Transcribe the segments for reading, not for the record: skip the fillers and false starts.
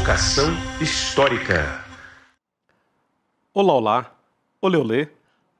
Provocação Histórica. Olá, olá, olê, olê,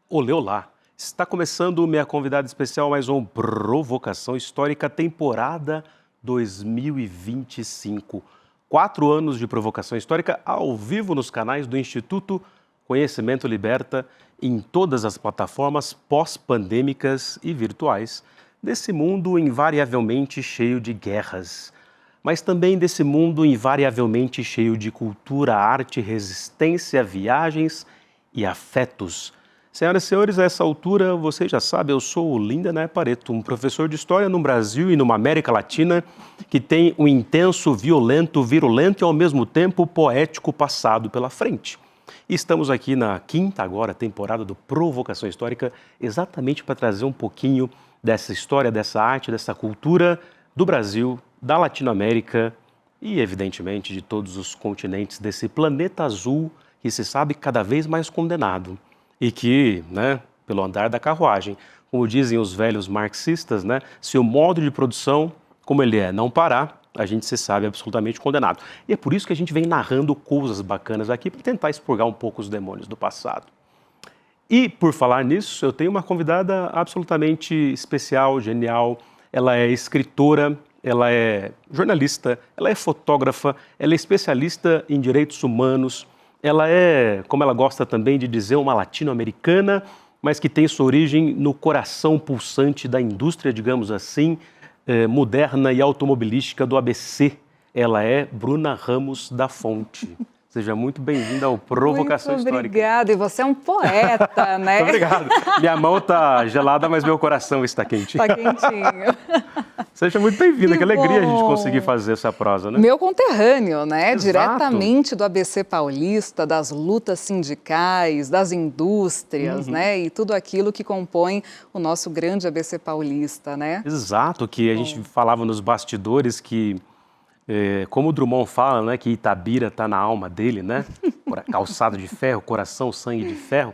olê, olá. Está começando minha convidada especial, mais um Provocação Histórica, temporada 2025. 4 anos de Provocação Histórica ao vivo nos canais do Instituto Conhecimento Liberta, em todas as plataformas pós-pandêmicas e virtuais, desse mundo invariavelmente cheio de guerras, mas também desse mundo invariavelmente cheio de cultura, arte, resistência, viagens e afetos. Senhoras e senhores, a essa altura, vocês já sabem, eu sou o Lindener Pareto, um professor de História no Brasil e numa América Latina que tem um intenso, violento, virulento e ao mesmo tempo poético passado pela frente. E estamos aqui na quinta agora temporada do Provocação Histórica, exatamente para trazer um pouquinho dessa história, dessa arte, dessa cultura do Brasil, da Latinoamérica e, evidentemente, de todos os continentes desse planeta azul que se sabe cada vez mais condenado. E que, pelo andar da carruagem, como dizem os velhos marxistas, se o modo de produção, como ele é, não parar, a gente se sabe absolutamente condenado. E é por isso que a gente vem narrando coisas bacanas aqui para tentar expurgar um pouco os demônios do passado. E, por falar nisso, eu tenho uma convidada absolutamente especial, genial. Ela é escritora, ela é jornalista, ela é fotógrafa, ela é especialista em direitos humanos. Ela é, como ela gosta também de dizer, uma latino-americana, mas que tem sua origem no coração pulsante da indústria, digamos assim, moderna e automobilística do ABC. Ela é Bruna Ramos da Fonte. Seja muito bem-vinda ao Provocação Muito Histórica. Obrigada, e você é um poeta, né? Muito obrigado. Minha mão está gelada, mas meu coração está quentinho. Está quentinho. Seja muito bem-vinda, que alegria a gente conseguir fazer essa prosa, né? Meu conterrâneo, né? Exato. Diretamente do ABC paulista, das lutas sindicais, das indústrias, né? E tudo aquilo que compõe o nosso grande ABC paulista, né? Exato, que a gente falava nos bastidores que, como o Drummond fala, que Itabira está na alma dele, calçado de ferro, coração, sangue de ferro.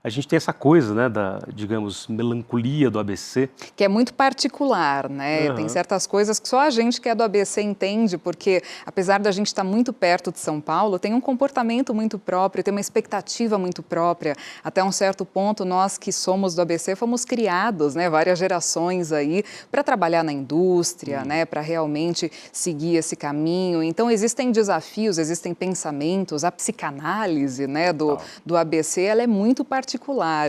A gente tem essa coisa, da, digamos, melancolia do ABC. Que é muito particular, né? Tem certas coisas que só a gente que é do ABC entende, porque apesar da gente estar muito perto de São Paulo, tem um comportamento muito próprio, tem uma expectativa muito própria. Até um certo ponto, nós que somos do ABC fomos criados, várias gerações aí, para trabalhar na indústria, para realmente seguir esse caminho. Então, existem desafios, existem pensamentos, a psicanálise, do ABC, ela é muito particular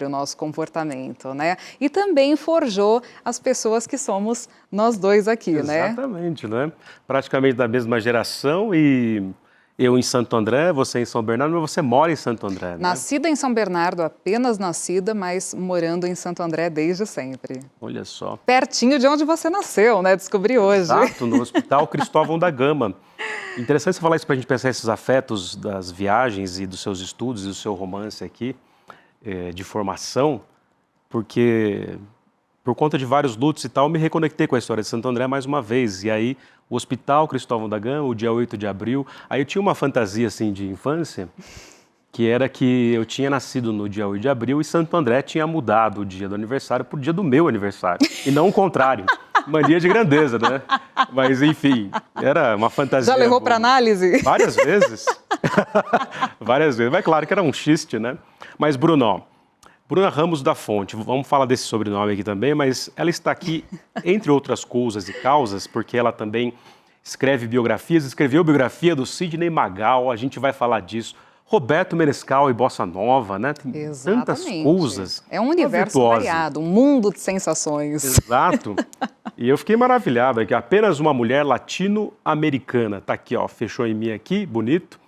o nosso comportamento, E também forjou as pessoas que somos nós dois aqui, Exatamente, Praticamente da mesma geração e eu em Santo André, você em São Bernardo, mas você mora em Santo André, Nascida em São Bernardo, apenas nascida, mas morando em Santo André desde sempre. Olha só. Pertinho de onde você nasceu, Descobri hoje. Exato, no Hospital Cristóvão da Gama. Interessante você falar isso para a gente pensar esses afetos das viagens e dos seus estudos e do seu romance aqui. De formação, porque por conta de vários lutos e tal, me reconectei com a história de Santo André mais uma vez. E aí, o Hospital Cristóvão da Gama, o dia 8 de abril, aí eu tinha uma fantasia assim de infância, que era que eu tinha nascido no dia 8 de abril e Santo André tinha mudado o dia do aniversário para o dia do meu aniversário, e não o contrário. Mania de grandeza, Mas, enfim, era uma fantasia. Já levou para análise? Várias vezes. Várias vezes. Mas claro que era um xiste, Mas, Bruna Ramos da Fonte, vamos falar desse sobrenome aqui também, mas ela está aqui, entre outras coisas e causas, porque ela também escreve biografias, escreveu a biografia do Sidney Magal, a gente vai falar disso. Roberto Menescal e Bossa Nova, Tem Exatamente. Tantas coisas. É um universo variado, um mundo de sensações. Exato. E eu fiquei maravilhado, que apenas uma mulher latino-americana. Tá aqui, fechou em mim aqui, bonito.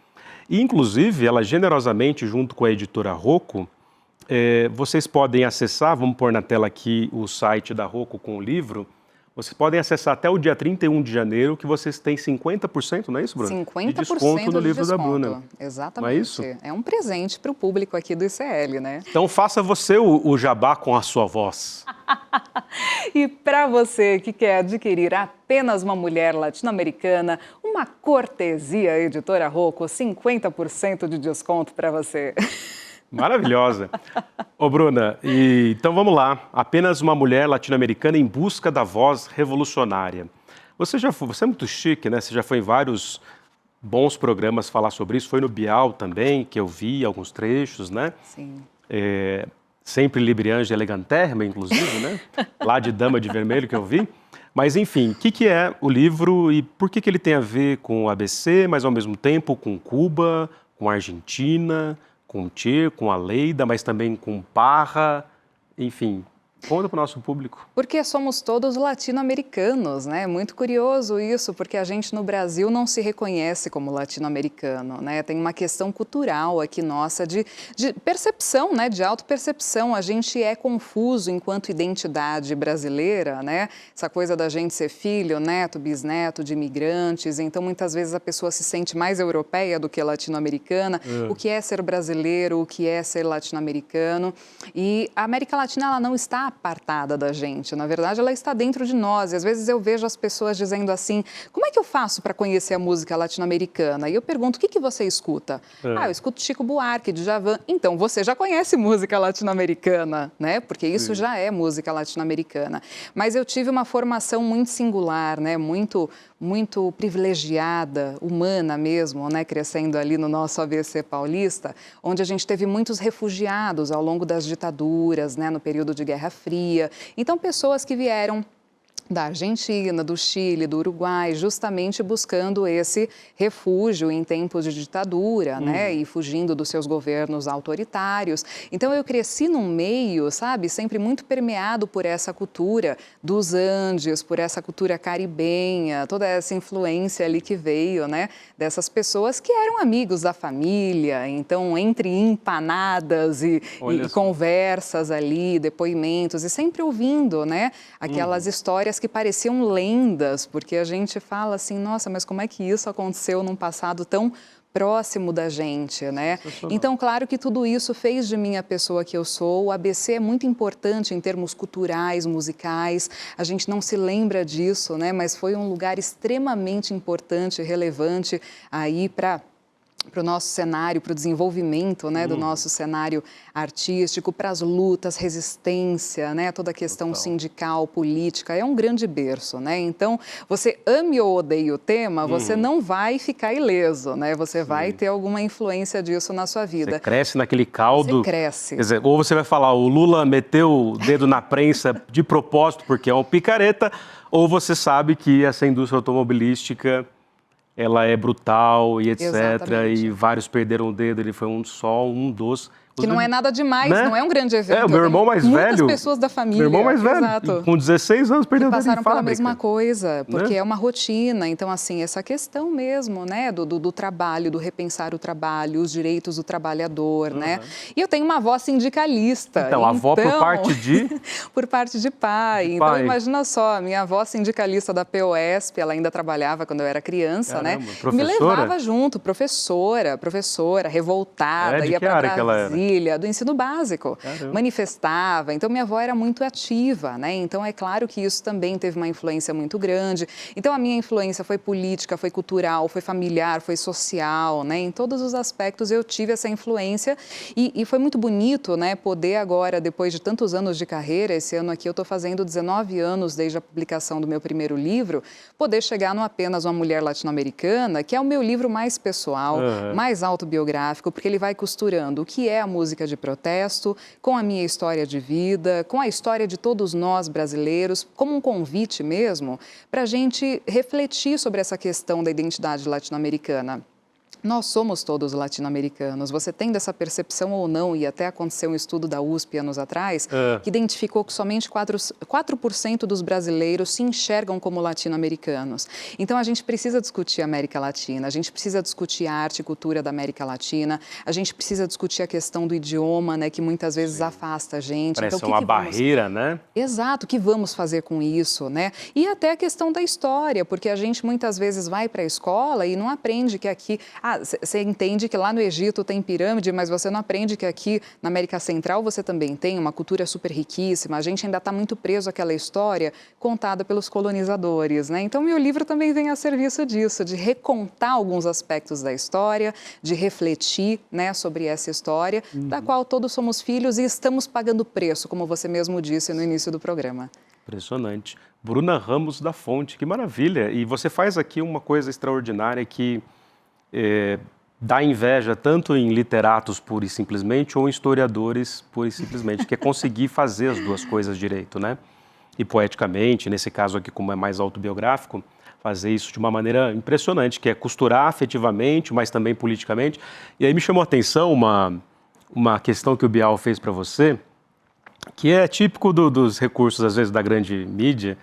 E, inclusive, ela generosamente, junto com a editora Rocco, vocês podem acessar, vamos pôr na tela aqui o site da Rocco com o livro. Vocês podem acessar até o dia 31 de janeiro, que vocês têm 50%, não é isso, Bruna? 50% de desconto no livro da Bruna. Exatamente. Não é isso? É um presente para o público aqui do ICL, Então faça você o jabá com a sua voz. E para você que quer adquirir apenas uma mulher latino-americana, uma cortesia editora Rocco, 50% de desconto para você. Maravilhosa. Ô, Bruna, então vamos lá. Apenas uma mulher latino-americana em busca da voz revolucionária. Você é muito chique, Você já foi em vários bons programas falar sobre isso. Foi no Bial também, que eu vi alguns trechos, né? Sim. Sempre Libriange Elegantérrima, inclusive, né? Lá de Dama de Vermelho que eu vi. Mas, enfim, o que é o livro e por que ele tem a ver com o ABC, mas ao mesmo tempo com Cuba, com a Argentina, com o Che, com a Leida, mas também com Parra, enfim... Conta para o nosso público. Porque somos todos latino-americanos, né? Muito curioso isso, porque a gente no Brasil não se reconhece como latino-americano, né? Tem uma questão cultural aqui nossa de percepção, né? De autopercepção. A gente é confuso enquanto identidade brasileira, né? Essa coisa da gente ser filho, neto, bisneto de imigrantes. Então, muitas vezes a pessoa se sente mais europeia do que latino-americana. O que é ser brasileiro, o que é ser latino-americano. E a América Latina, ela não está apartada da gente. Na verdade, ela está dentro de nós. E às vezes eu vejo as pessoas dizendo assim, como é que eu faço para conhecer a música latino-americana? E eu pergunto, o que você escuta? Eu escuto Chico Buarque, Djavan. Então, você já conhece música latino-americana, né? Porque isso já é música latino-americana. Mas eu tive uma formação muito singular, né? Muito privilegiada, humana mesmo, né? Crescendo ali no nosso ABC paulista, onde a gente teve muitos refugiados ao longo das ditaduras, né? No período de Guerra Fria. Então, pessoas que vieram da Argentina, do Chile, do Uruguai, justamente buscando esse refúgio em tempos de ditadura, né? E fugindo dos seus governos autoritários. Então, eu cresci num meio, sabe, sempre muito permeado por essa cultura dos Andes, por essa cultura caribenha, toda essa influência ali que veio, né? Dessas pessoas que eram amigos da família. Então, entre empanadas e conversas ali, depoimentos, e sempre ouvindo, né? Aquelas histórias que pareciam lendas, porque a gente fala assim, nossa, mas como é que isso aconteceu num passado tão próximo da gente, né? Então, claro que tudo isso fez de mim a pessoa que eu sou. O ABC é muito importante em termos culturais, musicais. A gente não se lembra disso, né? Mas foi um lugar extremamente importante, relevante aí para o nosso cenário, para o desenvolvimento, né, do nosso cenário artístico, para as lutas, resistência, né, toda a questão sindical, política, é um grande berço, né? Então, você ame ou odeie o tema, você não vai ficar ileso, né? Você vai ter alguma influência disso na sua vida. Você cresce naquele caldo. Você cresce. Quer dizer, ou você vai falar, o Lula meteu o dedo na prensa de propósito porque é um picareta, ou você sabe que essa indústria automobilística... ela é brutal e etc. Exatamente. E vários perderam o dedo, ele foi um dos... Que não é nada demais, né? não é um grande evento. O meu irmão mais velho... Muitas pessoas da família. Meu irmão mais velho, exato, com 16 anos, perdeu o dedo em passaram pela fábrica. mesma coisa, porque né? é uma rotina. Então, assim, essa questão mesmo, né, do trabalho, do repensar o trabalho, os direitos do trabalhador, né? E eu tenho uma avó sindicalista. Então, a avó por parte de... por parte de pai. Então, imagina só, minha avó sindicalista da POSP, ela ainda trabalhava quando eu era criança, Caramba, né? professora? Me levava junto, professora, revoltada, ia para Brasília, do ensino básico, manifestava. Então, minha avó era muito ativa, né? Então, é claro que isso também teve uma influência muito grande. Então, a minha influência foi política, foi cultural, foi familiar, foi social, né? Em todos os aspectos eu tive essa influência e foi muito bonito, né? Poder agora, depois de tantos anos de carreira, esse ano aqui eu estou fazendo 19 anos desde a publicação do meu primeiro livro, poder chegar no Apenas uma Mulher Latino-Americana, que é o meu livro mais pessoal, mais autobiográfico, porque ele vai costurando o que é a música de protesto, com a minha história de vida, com a história de todos nós brasileiros, como um convite mesmo para a gente refletir sobre essa questão da identidade latino-americana. Nós somos todos latino-americanos. Você tem dessa percepção ou não, e até aconteceu um estudo da USP anos atrás, que identificou que somente 4% dos brasileiros se enxergam como latino-americanos. Então, a gente precisa discutir a América Latina, a gente precisa discutir a arte e cultura da América Latina, a gente precisa discutir a questão do idioma, né, que muitas vezes afasta a gente. Parece então, uma barreira, né? Exato, o que vamos fazer com isso, né? E até a questão da história, porque a gente muitas vezes vai para a escola e não aprende que aqui... você entende que lá no Egito tem pirâmide, mas você não aprende que aqui na América Central você também tem uma cultura super riquíssima. A gente ainda está muito preso àquela história contada pelos colonizadores, né? Então, meu livro também vem a serviço disso, de recontar alguns aspectos da história, de refletir, né, sobre essa história, da qual todos somos filhos e estamos pagando preço, como você mesmo disse no início do programa. Impressionante. Bruna Ramos da Fonte, que maravilha. E você faz aqui uma coisa extraordinária que dá inveja tanto em literatos pura e simplesmente ou em historiadores pura e simplesmente, que é conseguir fazer as duas coisas direito, né? E poeticamente, nesse caso aqui como é mais autobiográfico, fazer isso de uma maneira impressionante, que é costurar afetivamente, mas também politicamente. E aí me chamou a atenção uma questão que o Bial fez para você, que é típico dos recursos, às vezes, da grande mídia,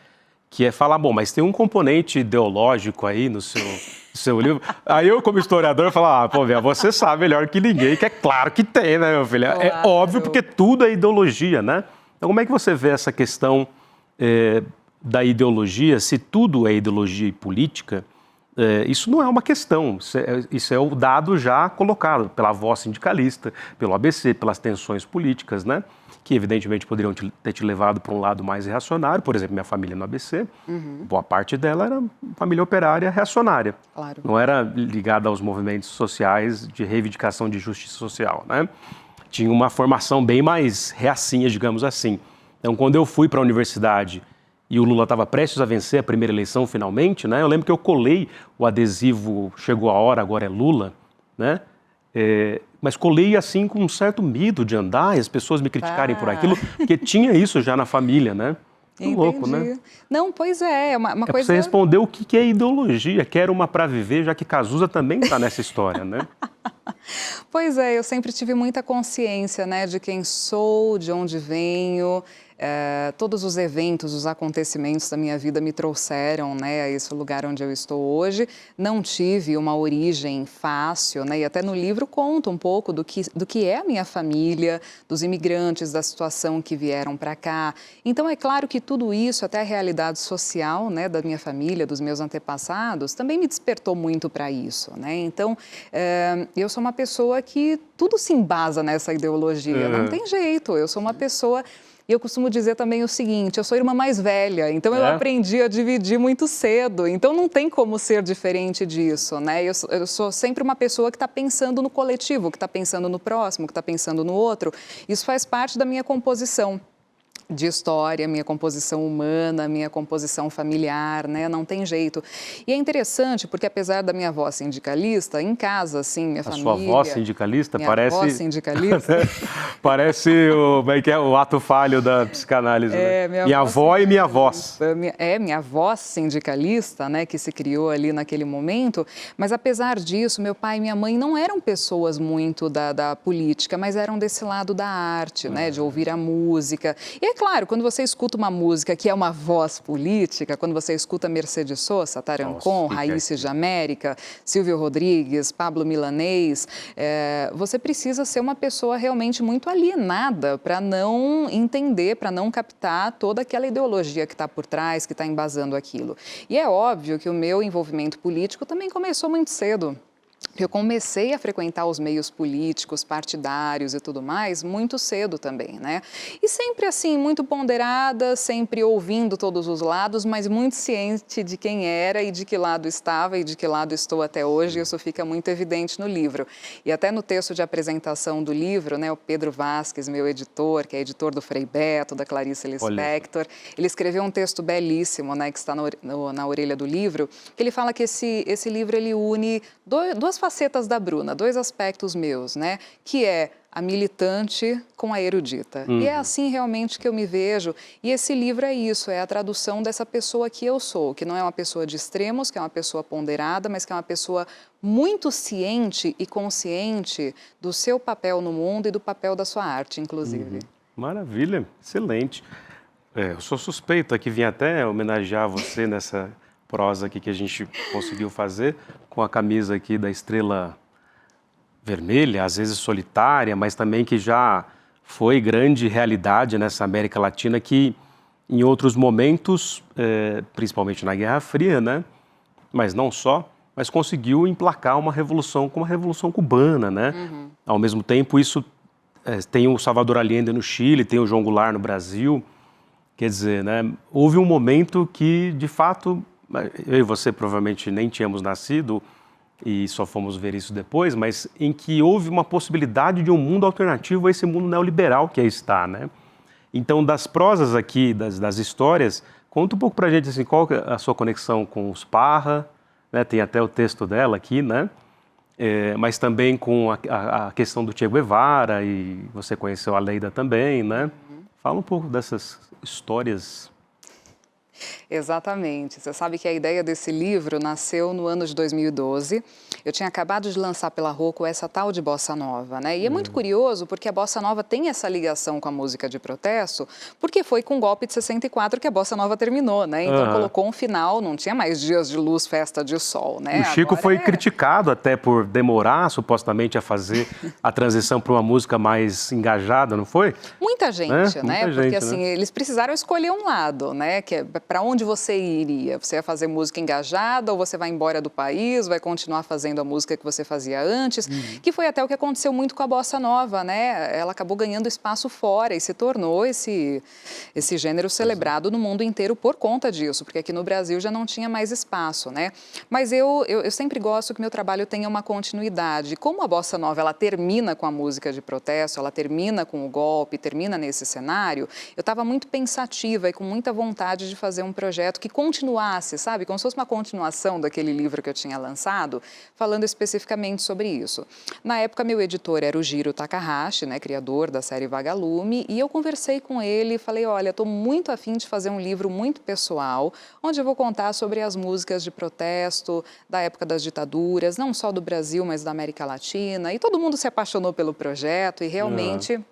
que é falar, bom, mas tem um componente ideológico aí no seu livro. Aí eu, como historiador, falo, pô, Bial, você sabe melhor que ninguém, que é claro que tem, né, meu filho? Claro. É óbvio, porque tudo é ideologia, né? Então, como é que você vê essa questão da ideologia? Se tudo é ideologia e política, isso não é uma questão, isso é o dado já colocado pela voz sindicalista, pelo ABC, pelas tensões políticas, né? Que evidentemente poderiam ter te levado para um lado mais reacionário. Por exemplo, minha família no ABC, boa parte dela era família operária reacionária. Claro. Não era ligada aos movimentos sociais de reivindicação de justiça social, né? Tinha uma formação bem mais reacinha, digamos assim. Então, quando eu fui para a universidade e o Lula estava prestes a vencer a primeira eleição finalmente, né? Eu lembro que eu colei o adesivo "Chegou a hora, agora é Lula", né? Mas colei assim com um certo medo de andar e as pessoas me criticarem por aquilo, porque tinha isso já na família, né? Muito louco, né? Não, pois é uma coisa... Você respondeu o que é ideologia, quero uma para viver, já que Cazuza também está nessa história, né? Pois é, eu sempre tive muita consciência, né, de quem sou, de onde venho. Todos os eventos, os acontecimentos da minha vida me trouxeram, né, a esse lugar onde eu estou hoje. Não tive uma origem fácil, né, e até no livro conto um pouco do que é a minha família, dos imigrantes, da situação que vieram para cá. Então, é claro que tudo isso, até a realidade social, né, da minha família, dos meus antepassados, também me despertou muito para isso, né? Então, eu sou uma pessoa que tudo se embasa nessa ideologia, não tem jeito. Eu sou uma pessoa... E eu costumo dizer também o seguinte, eu sou a irmã mais velha, então eu aprendi a dividir muito cedo, então não tem como ser diferente disso, né? Eu sou sempre uma pessoa que está pensando no coletivo, que está pensando no próximo, que está pensando no outro. Isso faz parte da minha composição de história, minha composição humana, minha composição familiar, né? Não tem jeito. E é interessante porque, apesar da minha avó sindicalista, em casa, assim, minha família... A sua avó sindicalista minha parece... avó sindicalista? Parece o ato falho da psicanálise, né? Minha avó e minha voz. Minha avó sindicalista, né, que se criou ali naquele momento, mas apesar disso, meu pai e minha mãe não eram pessoas muito da política, mas eram desse lado da arte, né, de ouvir a música. E é claro, quando você escuta uma música que é uma voz política, quando você escuta Mercedes Sosa, Tarancon, Raíces de América, Silvio Rodrigues, Pablo Milanês, você precisa ser uma pessoa realmente muito alienada para não entender, para não captar toda aquela ideologia que está por trás, que está embasando aquilo. E é óbvio que o meu envolvimento político também começou muito cedo. Eu comecei a frequentar os meios políticos, partidários e tudo mais muito cedo também, né? E sempre assim, muito ponderada, sempre ouvindo todos os lados, mas muito ciente de quem era e de que lado estava e de que lado estou até hoje. Isso fica muito evidente no livro. E até no texto de apresentação do livro, né, o Pedro Vasques, meu editor, que é editor do Frei Beto, da Clarice Lispector, ele escreveu um texto belíssimo, né, que está na orelha do livro, que ele fala que esse livro ele une duas facetas da Bruna, dois aspectos meus, né? Que é a militante com a erudita. E é assim realmente que eu me vejo. E esse livro é isso, é a tradução dessa pessoa que eu sou, que não é uma pessoa de extremos, que é uma pessoa ponderada, mas que é uma pessoa muito ciente e consciente do seu papel no mundo e do papel da sua arte, inclusive. Maravilha, excelente. Eu sou suspeito aqui, vim até homenagear você nessa prosa aqui que a gente conseguiu fazer, com a camisa aqui da Estrela Vermelha, às vezes solitária, mas também que já foi grande realidade nessa América Latina que em outros momentos, principalmente na Guerra Fria, né? Mas não só, mas conseguiu emplacar uma revolução como a Revolução Cubana, né? Ao mesmo tempo, isso tem o Salvador Allende no Chile, tem o João Goulart no Brasil, quer dizer, né? Houve um momento que, de fato, eu e você provavelmente nem tínhamos nascido e só fomos ver isso depois, mas em que houve uma possibilidade de um mundo alternativo a esse mundo neoliberal que aí está, né? Então, das prosas aqui, das histórias, conta um pouco pra gente, assim, qual é a sua conexão com os Parra, né? Tem até o texto dela aqui, né? mas também com a questão do Che Guevara, e você conheceu a Leida também, né? Fala um pouco dessas histórias. Exatamente. Você sabe que a ideia desse livro nasceu no ano de 2012. Eu tinha acabado de lançar pela Rocco essa tal de Bossa Nova, né? E é muito curioso porque a Bossa Nova tem essa ligação com a música de protesto, porque foi com o golpe de 64 que a Bossa Nova terminou, né? Então colocou um final, não tinha mais dias de luz, festa de sol, né? O Chico foi criticado até por demorar, supostamente, a fazer a transição para uma música mais engajada, não foi? Muita gente, né? Muita Porque gente, assim, eles precisaram escolher um lado, né? Que é para onde você iria? Você ia fazer música engajada ou você vai embora do país, vai continuar fazendo a música que você fazia antes? Que foi até o que aconteceu muito com a Bossa Nova, né? Ela acabou ganhando espaço fora e se tornou esse gênero celebrado no mundo inteiro por conta disso, porque aqui no Brasil já não tinha mais espaço, né? Mas eu sempre gosto que meu trabalho tenha uma continuidade. Como a Bossa Nova, ela termina com a música de protesto, ela termina com o golpe, termina nesse cenário, eu estava muito pensativa e com muita vontade de fazer um projeto que continuasse, sabe? Como se fosse uma continuação daquele livro que eu tinha lançado, falando especificamente sobre isso. Na época, meu editor era o Jiro Takahashi, né, criador da série Vagalume, e eu conversei com ele e falei, olha, estou muito afim de fazer um livro muito pessoal, onde eu vou contar sobre as músicas de protesto da época das ditaduras, não só do Brasil, mas da América Latina, e todo mundo se apaixonou pelo projeto e realmente...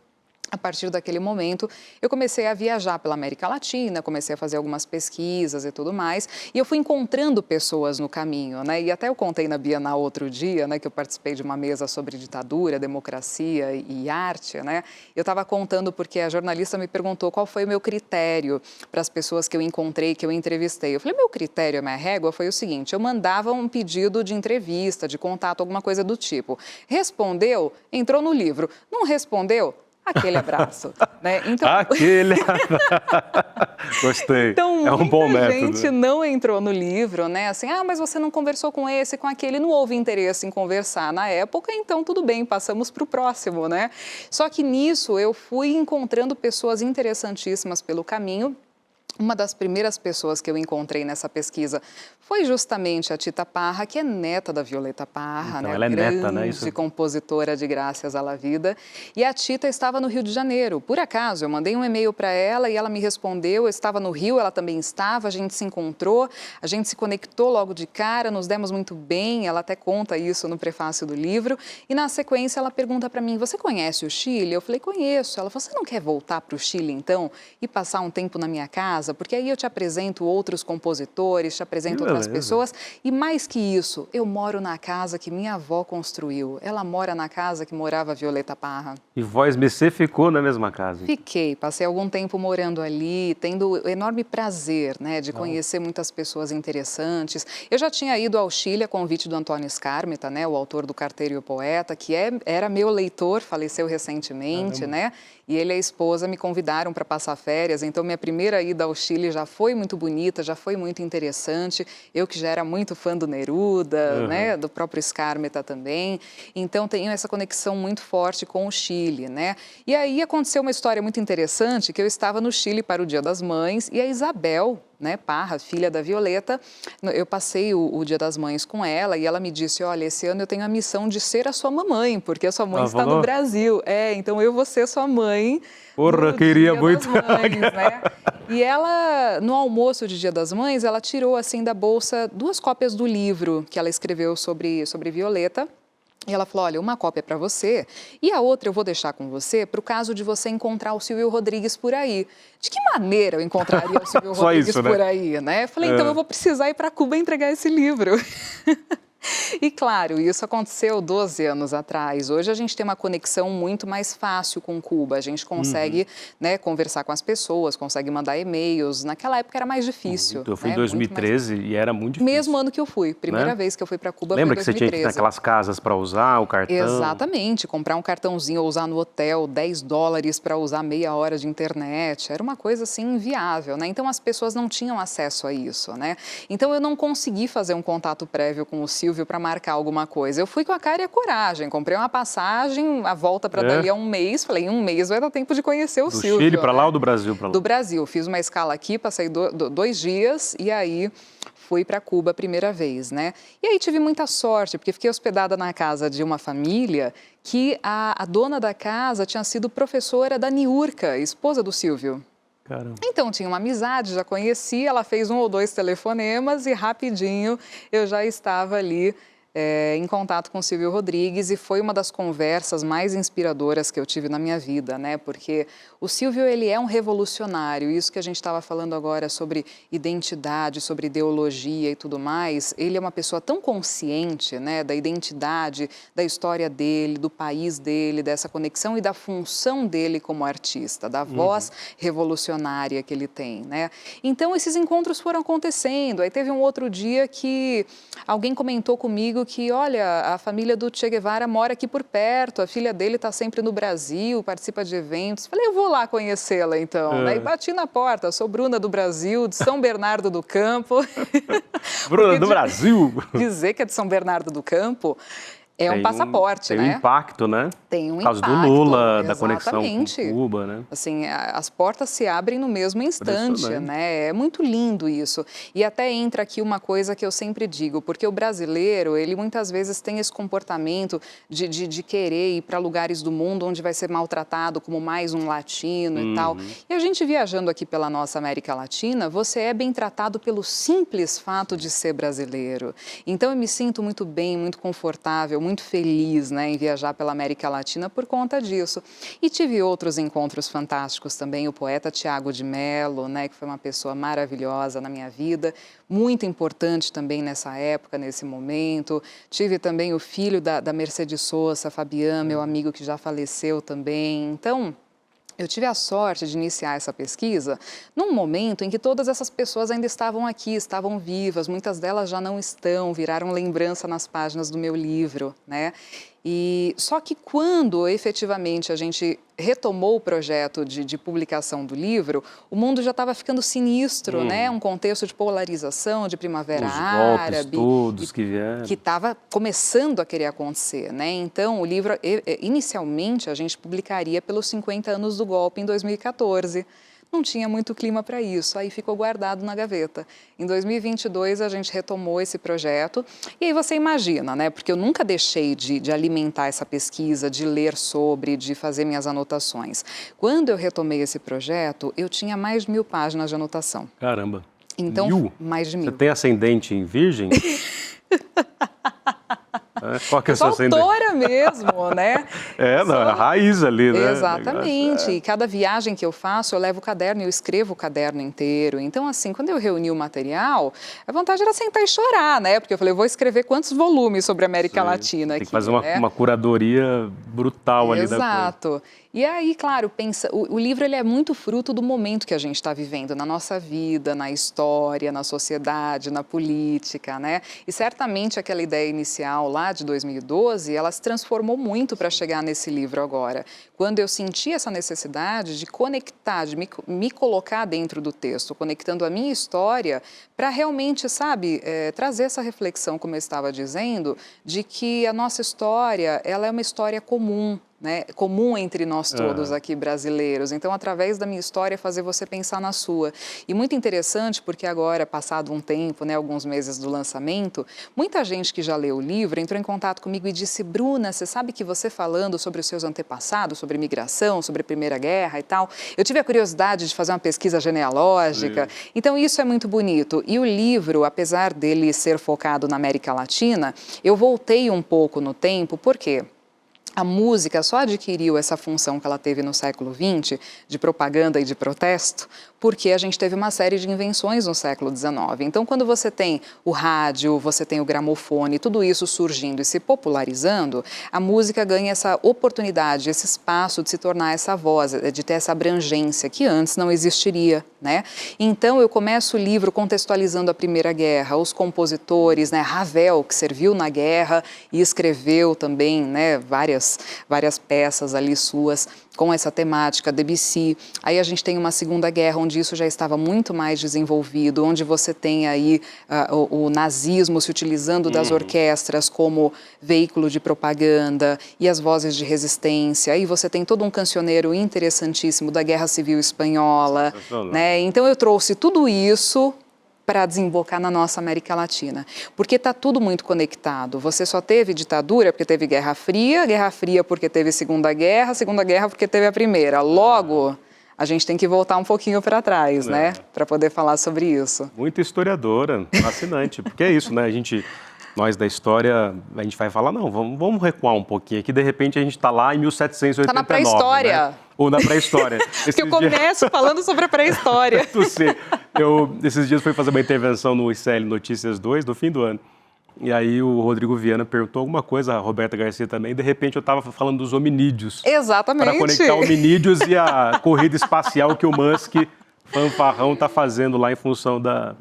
A partir daquele momento, eu comecei a viajar pela América Latina, comecei a fazer algumas pesquisas e tudo mais, e eu fui encontrando pessoas no caminho, né? E até eu contei na Bienal outro dia, né, que eu participei de uma mesa sobre ditadura, democracia e arte, né? Eu estava contando porque a jornalista me perguntou qual foi o meu critério para as pessoas que eu encontrei, que eu entrevistei. Eu falei, meu critério, a minha régua foi o seguinte, eu mandava um pedido de entrevista, de contato, alguma coisa do tipo. Respondeu, entrou no livro. Não respondeu? Aquele abraço, né? Então... Aquele Gostei, então, é um bom método. Muita gente não entrou no livro, né? Assim, mas você não conversou com esse, com aquele, não houve interesse em conversar na época, então tudo bem, passamos para o próximo, né? Só que nisso eu fui encontrando pessoas interessantíssimas pelo caminho. Uma das primeiras pessoas que eu encontrei nessa pesquisa foi justamente a Tita Parra, que é neta da Violeta Parra, então, né? Ela é neta, né? Grande compositora de Graças à la Vida. E a Tita estava no Rio de Janeiro. Por acaso, eu mandei um e-mail para ela e ela me respondeu. Eu estava no Rio, ela também estava, a gente se encontrou, a gente se conectou logo de cara, nos demos muito bem. Ela até conta isso no prefácio do livro. E na sequência ela pergunta para mim, você conhece o Chile? Eu falei, conheço. Ela falou, você não quer voltar para o Chile então e passar um tempo na minha casa? Porque aí eu te apresento outros compositores, te apresento outras pessoas. E mais que isso, eu moro na casa que minha avó construiu. Ela mora na casa que morava a Violeta Parra. E Voz Mecê ficou na mesma casa? Fiquei, passei algum tempo morando ali, tendo o enorme prazer, né, de conhecer muitas pessoas interessantes. Eu já tinha ido ao Chile a convite do Antônio Skármeta, né, o autor do Carteiro e o Poeta, que era meu leitor, faleceu recentemente, né? E ele e a esposa me convidaram para passar férias, então minha primeira ida ao Chile já foi muito bonita, já foi muito interessante. Eu que já era muito fã do Neruda, né, do próprio Skármeta também, então tenho essa conexão muito forte com o Chile, né? E aí aconteceu uma história muito interessante, que eu estava no Chile para o Dia das Mães e a Isabel, né, Parra, filha da Violeta, eu passei o Dia das Mães com ela e ela me disse, olha, esse ano eu tenho a missão de ser a sua mamãe, porque a sua mãe está no Brasil. Então eu vou ser sua mãe. Porra, queria muito. Mães, né? E ela, no almoço de Dia das Mães, ela tirou assim da bolsa 2 cópias do livro que ela escreveu sobre Violeta. E ela falou, olha, uma cópia é para você e a outra eu vou deixar com você para o caso de você encontrar o Silvio Rodrigues por aí. De que maneira eu encontraria o Silvio Rodrigues isso, né? por aí, né? Eu falei, então eu vou precisar ir para Cuba entregar esse livro. E claro, isso aconteceu 12 anos atrás. Hoje a gente tem uma conexão muito mais fácil com Cuba. A gente consegue né, conversar com as pessoas, consegue mandar e-mails. Naquela época era mais difícil. Eu fui né? em 2013 e era muito difícil. Mesmo ano que eu fui. Primeira vez que eu fui para Cuba Lembra foi em 2013. Que você tinha que ir naquelas casas para usar o cartão? Exatamente. Comprar um cartãozinho ou usar no hotel, $10 para usar meia hora de internet. Era uma coisa assim inviável, né? Então as pessoas não tinham acesso a isso, né? Então eu não consegui fazer um contato prévio com o Silvio para marcar alguma coisa. Eu fui com a cara e a coragem, comprei uma passagem, a volta para dali a um mês, falei, em um mês vai dar tempo de conhecer o Silvio. Do Chile para lá ou do Brasil para lá? Do Brasil, fiz uma escala aqui, passei 2 dias e aí fui para Cuba a primeira vez, né? E aí tive muita sorte, porque fiquei hospedada na casa de uma família que a dona da casa tinha sido professora da Niurka, esposa do Silvio. Caramba. Então, tinha uma amizade, já conhecia, ela fez 1 ou 2 telefonemas e rapidinho eu já estava ali em contato com o Silvio Rodrigues e foi uma das conversas mais inspiradoras que eu tive na minha vida, né? Porque o Silvio, ele é um revolucionário, isso que a gente estava falando agora sobre identidade, sobre ideologia e tudo mais, ele é uma pessoa tão consciente, né, da identidade, da história dele, do país dele, dessa conexão e da função dele como artista, da voz revolucionária que ele tem, né? Então, esses encontros foram acontecendo, aí teve um outro dia que alguém comentou comigo que, olha, a família do Che Guevara mora aqui por perto, a filha dele está sempre no Brasil, participa de eventos. Falei, eu vou lá conhecê-la então. Daí bati na porta, sou Bruna do Brasil, de São Bernardo do Campo. Bruna do Brasil! Dizer que é de São Bernardo do Campo é um passaporte, né? Tem um impacto, né? Tem um Por causa impacto, do Lula, da exatamente. conexão com Cuba, né? Assim, as portas se abrem no mesmo instante, né? É muito lindo isso. E até entra aqui uma coisa que eu sempre digo, porque o brasileiro, ele muitas vezes tem esse comportamento de querer ir para lugares do mundo onde vai ser maltratado como mais um latino e tal. E a gente viajando aqui pela nossa América Latina, você é bem tratado pelo simples fato de ser brasileiro. Então, eu me sinto muito bem, muito confortável, muito feliz, né, em viajar pela América Latina por conta disso. E tive outros encontros fantásticos também, o poeta Tiago de Mello, né, que foi uma pessoa maravilhosa na minha vida, muito importante também nessa época, nesse momento. Tive também o filho da Mercedes Sosa, Fabiano, meu amigo que já faleceu também. Então, eu tive a sorte de iniciar essa pesquisa num momento em que todas essas pessoas ainda estavam aqui, estavam vivas, muitas delas já não estão, viraram lembrança nas páginas do meu livro, né? E só que quando efetivamente a gente retomou o projeto de publicação do livro, o mundo já estava ficando sinistro, né? Um contexto de polarização, de primavera árabe, todos que vieram, que estava começando a querer acontecer, né? Então, o livro, inicialmente, a gente publicaria pelos 50 anos do golpe em 2014. Não tinha muito clima para isso, aí ficou guardado na gaveta. Em 2022, a gente retomou esse projeto. E aí você imagina, né? Porque eu nunca deixei de alimentar essa pesquisa, de ler sobre, de fazer minhas anotações. Quando eu retomei esse projeto, eu tinha mais de 1000 páginas de anotação. Caramba! Então, 1000? Mais de 1000. Você tem ascendente em virgem? Qual que é o seu ascendente? Autora mesmo, né? A raiz ali, né? Exatamente. E cada viagem que eu faço, eu levo o caderno e eu escrevo o caderno inteiro. Então, assim, quando eu reuni o material, a vontade era sentar e chorar, né? Porque eu falei, eu vou escrever quantos volumes sobre a América Latina aqui. Tem que fazer uma curadoria brutal ali da coisa. Exato. E aí, claro, o livro ele é muito fruto do momento que a gente está vivendo na nossa vida, na história, na sociedade, na política, né? E certamente aquela ideia inicial lá de 2012, ela se transformou muito para chegar nesse livro agora. Quando eu senti essa necessidade de conectar, de me colocar dentro do texto, conectando a minha história para realmente, sabe, trazer essa reflexão, como eu estava dizendo, de que a nossa história, ela é uma história comum, né, comum entre nós todos aqui brasileiros. Então, através da minha história, fazer você pensar na sua. E muito interessante, porque agora, passado um tempo, né, alguns meses do lançamento, muita gente que já leu o livro entrou em contato comigo e disse, Bruna, você sabe que você falando sobre os seus antepassados, sobre imigração, sobre a Primeira Guerra e tal, eu tive a curiosidade de fazer uma pesquisa genealógica. Então, isso é muito bonito. E o livro, apesar dele ser focado na América Latina, eu voltei um pouco no tempo, por quê? A música só adquiriu essa função que ela teve no século XX, de propaganda e de protesto, porque a gente teve uma série de invenções no século XIX. Então, quando você tem o rádio, você tem o gramofone, tudo isso surgindo e se popularizando, a música ganha essa oportunidade, esse espaço de se tornar essa voz, de ter essa abrangência que antes não existiria, né? Então, eu começo o livro contextualizando a Primeira Guerra, os compositores, né? Ravel, que serviu na guerra e escreveu também, né, várias várias peças ali suas com essa temática, Debussy. Aí a gente tem uma Segunda Guerra, onde isso já estava muito mais desenvolvido, onde você tem aí o nazismo se utilizando das orquestras como veículo de propaganda e as vozes de resistência. Aí você tem todo um cancioneiro interessantíssimo da Guerra Civil Espanhola, né? Então eu trouxe tudo isso para desembocar na nossa América Latina, porque está tudo muito conectado. Você só teve ditadura porque teve Guerra Fria porque teve Segunda Guerra porque teve a Primeira. Logo, a gente tem que voltar um pouquinho para trás, né, para poder falar sobre isso. Muito historiadora, fascinante, porque é isso, né, nós da história, a gente vai falar, não, vamos recuar um pouquinho aqui, de repente a gente está lá em 1789. Está na pré-história. Né? Ou na pré-história. Porque eu começo falando sobre a pré-história. Esses dias fui fazer uma intervenção no ICL Notícias 2, no fim do ano. E aí o Rodrigo Viana perguntou alguma coisa, a Roberta Garcia também, e de repente eu estava falando dos hominídeos. Exatamente. Para conectar hominídeos e a corrida espacial que o Musk, fanfarrão, está fazendo lá em função da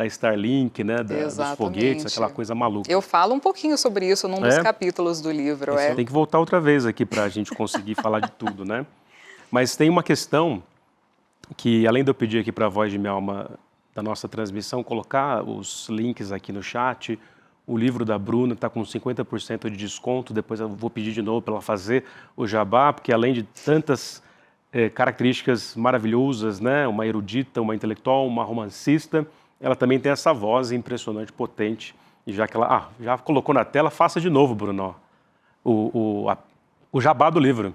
Starlink, né, dos foguetes, aquela coisa maluca. Eu falo um pouquinho sobre isso num dos capítulos do livro. Tem que voltar outra vez aqui para a gente conseguir falar de tudo, né? Mas tem uma questão que, além de eu pedir aqui para a Voz de Minha Alma da nossa transmissão, colocar os links aqui no chat, o livro da Bruna está com 50% de desconto, depois eu vou pedir de novo para ela fazer o jabá, porque além de tantas características maravilhosas, né, uma erudita, uma intelectual, uma romancista, ela também tem essa voz impressionante, potente, e já que ela já colocou na tela, faça de novo, Bruno, o jabá do livro.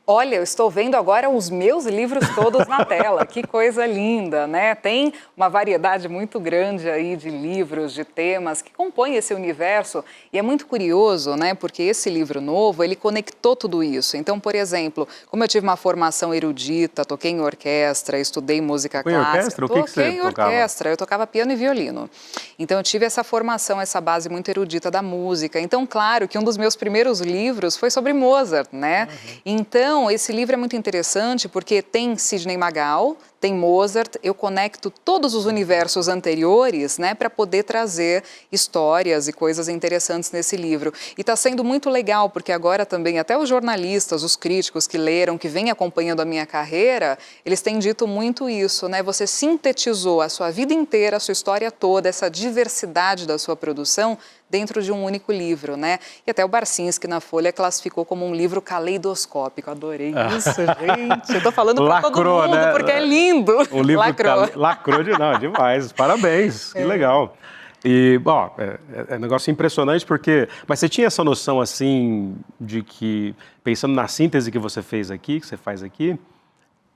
Olha, eu estou vendo agora os meus livros todos na tela, que coisa linda, né? Tem uma variedade muito grande aí de livros, de temas que compõem esse universo e é muito curioso, né? Porque esse livro novo, ele conectou tudo isso. Então, por exemplo, como eu tive uma formação erudita, toquei em orquestra, estudei música clássica. Em orquestra? O que você tocava? Toquei em orquestra, eu tocava piano e violino. Então, eu tive essa formação, essa base muito erudita da música. Então, claro que um dos meus primeiros livros foi sobre Mozart, né? Então, esse livro é muito interessante porque tem Sidney Magal, tem Mozart, eu conecto todos os universos anteriores, né, para poder trazer histórias e coisas interessantes nesse livro. E está sendo muito legal, porque agora também até os jornalistas, os críticos que leram, que vêm acompanhando a minha carreira, eles têm dito muito isso, né? Você sintetizou a sua vida inteira, a sua história toda, essa diversidade da sua produção dentro de um único livro, né? E até o Barcinski, na Folha, classificou como um livro caleidoscópico. Adorei isso, gente. Eu tô falando para todo mundo, né? Porque é lindo. O livro lacrou demais. Parabéns, que legal. E, bom, é um negócio impressionante porque... Mas você tinha essa noção, assim, de que, pensando na síntese que você fez aqui, que você faz aqui,